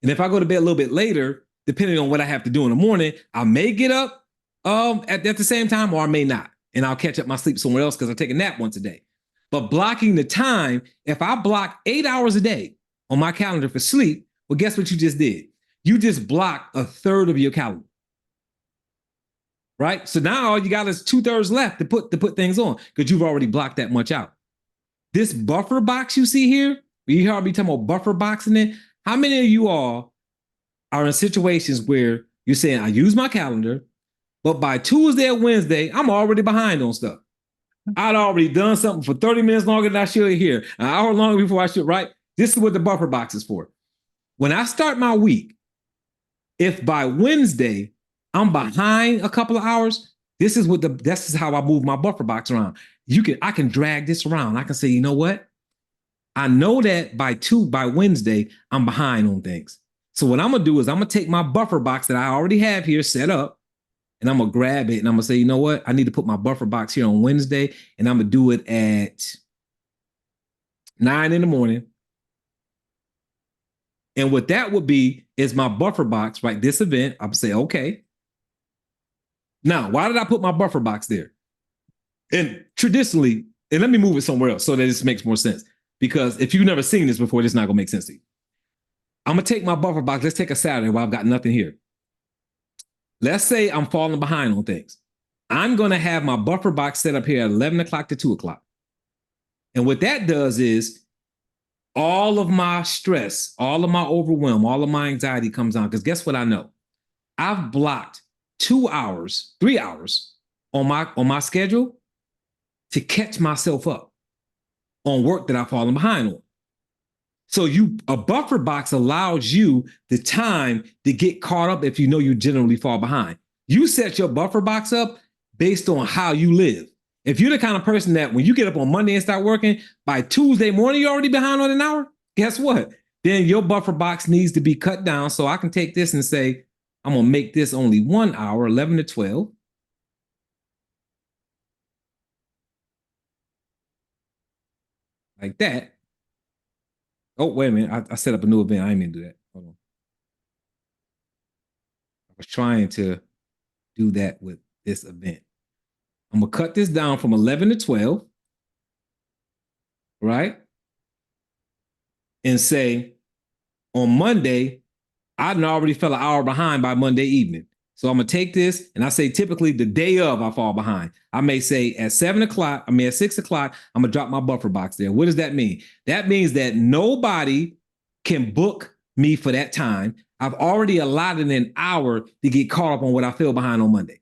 And if I go to bed a little bit later, depending on what I have to do in the morning, I may get up at the same time or I may not. And I'll catch up my sleep somewhere else because I take a nap once a day. But blocking the time, if I block 8 hours a day on my calendar for sleep, well, guess what you just did? You just blocked a third of your calendar. Right? So now all you got is 2/3 left to put things on because you've already blocked that much out. This buffer box you see here, you heard me talking about buffer boxing it. How many of you all are in situations where you're saying, I use my calendar, but by Tuesday or Wednesday, I'm already behind on stuff. I'd already done something for 30 minutes longer than I should here, an hour longer before I should, right? This is what the buffer box is for. When I start my week, if by Wednesday I'm behind a couple of hours, this is how I move my buffer box around. I can drag this around. I can say, you know what? I know that by Wednesday, I'm behind on things. So what I'm gonna do is I'm gonna take my buffer box that I already have here set up, and I'm gonna grab it and I'm gonna say, you know what? I need to put my buffer box here on Wednesday, and I'm gonna do it at 9 in the morning. And what that would be is my buffer box, right? This event, I'm say, okay. Now, why did I put my buffer box there? And traditionally, and let me move it somewhere else so that this makes more sense. Because if you've never seen this before, this is not gonna make sense to you. I'm gonna take my buffer box. Let's take a Saturday where I've got nothing here. Let's say I'm falling behind on things. I'm gonna have my buffer box set up here at 11 o'clock to 2 o'clock. And what that does is all of my stress, all of my overwhelm, all of my anxiety comes on. Because guess what I know? I've blocked 2 hours, 3 hours on my schedule to catch myself up on work that I've fallen behind on. So a buffer box allows you the time to get caught up if you know you generally fall behind. You set your buffer box up based on how you live. If you're the kind of person that when you get up on Monday and start working, by Tuesday morning, you're already behind on an hour, guess what? Then your buffer box needs to be cut down. So I can take this and say, I'm going to make this only 1 hour, 11 to 12. Like that. Oh, wait a minute. I set up a new event. I didn't mean to do that. Hold on. I was trying to do that with this event. I'm going to cut this down from 11 to 12. Right? And say, on Monday, I already fell an hour behind by Monday evening. So I'm gonna take this, and I say typically the day of I fall behind. I may say at 7 o'clock, at 6 o'clock, I'm gonna drop my buffer box there. What does that mean? That means that nobody can book me for that time. I've already allotted an hour to get caught up on what I fell behind on Monday.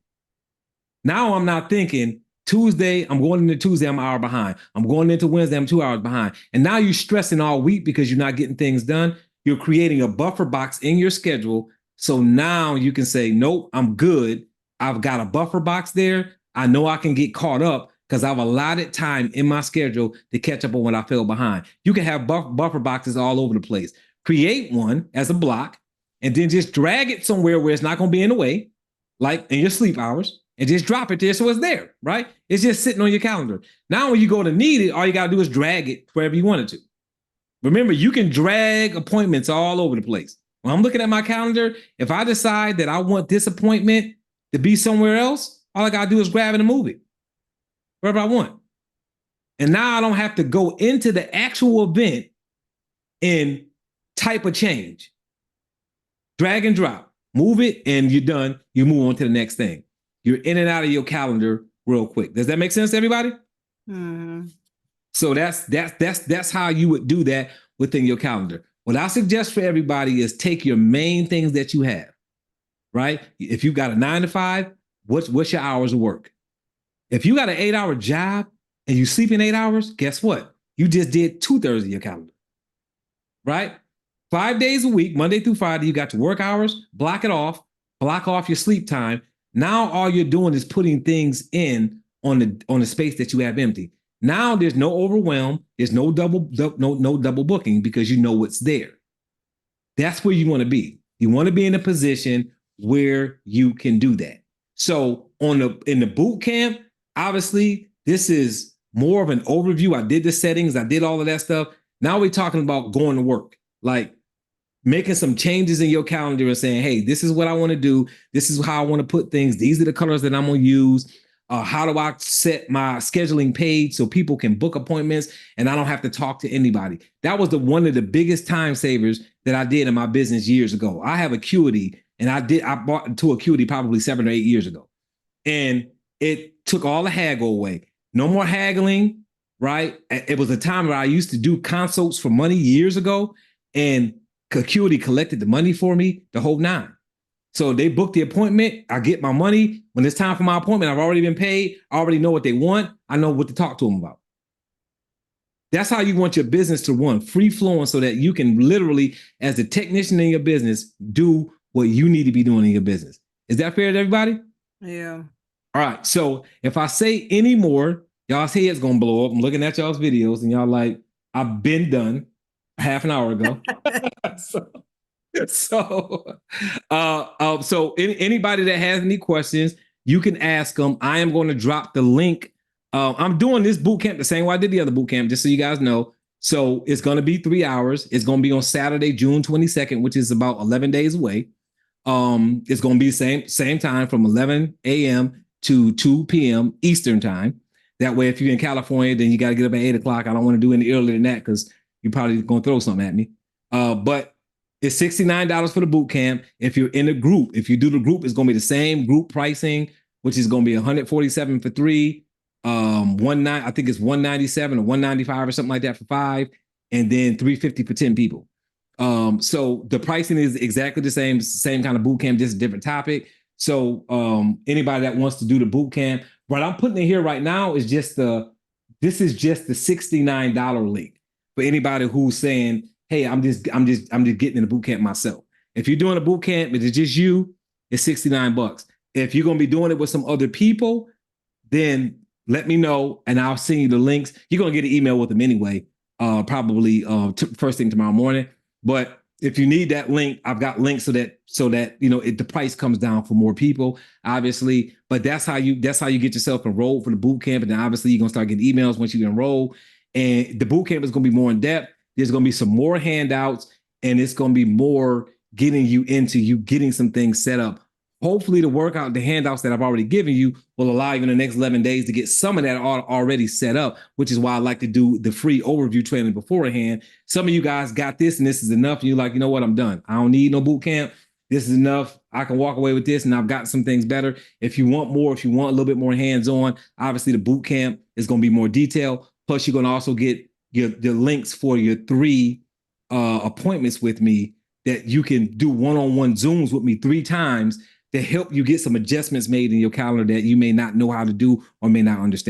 Now I'm not thinking Tuesday, I'm going into Tuesday, I'm an hour behind. I'm going into Wednesday, I'm 2 hours behind. And now you're stressing all week because you're not getting things done. You're creating a buffer box in your schedule. So now you can say, nope, I'm good. I've got a buffer box there. I know I can get caught up because I've allotted time in my schedule to catch up on what I fell behind. You can have buffer boxes all over the place. Create one as a block and then just drag it somewhere where it's not going to be in the way, like in your sleep hours, and just drop it there so it's there, right? It's just sitting on your calendar. Now when you go to need it, all you got to do is drag it wherever you want it to. Remember, you can drag appointments all over the place. When I'm looking at my calendar, if I decide that I want this appointment to be somewhere else, all I got to do is grab it and move it wherever I want. And now I don't have to go into the actual event and type a change. Drag and drop, move it, and you're done. You move on to the next thing. You're in and out of your calendar real quick. Does that make sense to everybody? Mm-hmm. So that's how you would do that within your calendar. What I suggest for everybody is take your main things that you have, right? If you've got a 9 to 5, what's your hours of work? If you got an 8-hour job and you sleep in 8 hours, guess what? You just did 2/3 of your calendar, right? 5 days a week, Monday through Friday, you got your work hours, block it off, block off your sleep time. Now all you're doing is putting things in on the space that you have empty. Now there's no overwhelm, there's no double booking because you know what's there. That's where you want to be. You want to be in a position where you can do that. So in the boot camp, obviously this is more of an overview. I did the settings, I did all of that stuff. Now we're talking about going to work, like making some changes in your calendar and saying, hey, this is what I want to do. This is how I want to put things. These are the colors that I'm going to use. How do I set my scheduling page so people can book appointments and I don't have to talk to anybody? That was one of the biggest time savers that I did in my business years ago. I have Acuity, and I bought into Acuity probably 7 or 8 years ago. And it took all the haggle away. No more haggling, right? It was a time where I used to do consults for money years ago, and Acuity collected the money for me, the whole 9. So they book the appointment. I get my money. When it's time for my appointment, I've already been paid. I already know what they want. I know what to talk to them about. That's how you want your business to run, free flowing, so that you can literally, as the technician in your business, do what you need to be doing in your business. Is that fair to everybody? Yeah. All right. So if I say any more, y'all's head's going to blow up. I'm looking at y'all's videos and y'all like, I've been done half an hour ago. So anybody that has any questions, you can ask them. I am going to drop the link. I'm doing this boot camp the same way I did the other boot camp, just so you guys know. So it's going to be 3 hours. It's going to be on Saturday, June 22nd, which is about 11 days away. It's going to be the same time from 11 a.m. to 2 p.m. Eastern time. That way, if you're in California, then you got to get up at 8 o'clock. I don't want to do any earlier than that because you're probably going to throw something at me. But it's $69 for the boot camp. If you're in a group, if you do the group, it's going to be the same group pricing, which is going to be $147 for 3. I think it's $197 or $195 or something like that for 5, and then $350 for 10 people. So the pricing is exactly the same kind of boot camp, just a different topic. So anybody that wants to do the boot camp, what I'm putting in here right now is just the $69 link for anybody who's saying, hey, I'm just getting in the boot camp myself. If you're doing a boot camp, it's just you, it's $69. If you're gonna be doing it with some other people, then let me know and I'll send you the links. You're gonna get an email with them anyway, probably first thing tomorrow morning. But if you need that link, I've got links so that the price comes down for more people, obviously. But that's how you get yourself enrolled for the boot camp, and then obviously you're gonna start getting emails once you enroll. And the boot camp is gonna be more in depth. There's gonna be some more handouts, and it's gonna be more getting you into getting some things set up. Hopefully the handouts that I've already given you will allow you in the next 11 days to get some of that already set up, which is why I like to do the free overview training beforehand. Some of you guys got this and this is enough. And you're like, you know what, I'm done. I don't need no boot camp. this is enough. I can walk away with this, and I've got some things better. If you want more, if you want a little bit more hands-on, obviously the boot camp is going to be more detailed. Plus, you're going to also get the links for your 3 appointments with me that you can do one-on-one Zooms with me 3 times to help you get some adjustments made in your calendar that you may not know how to do or may not understand.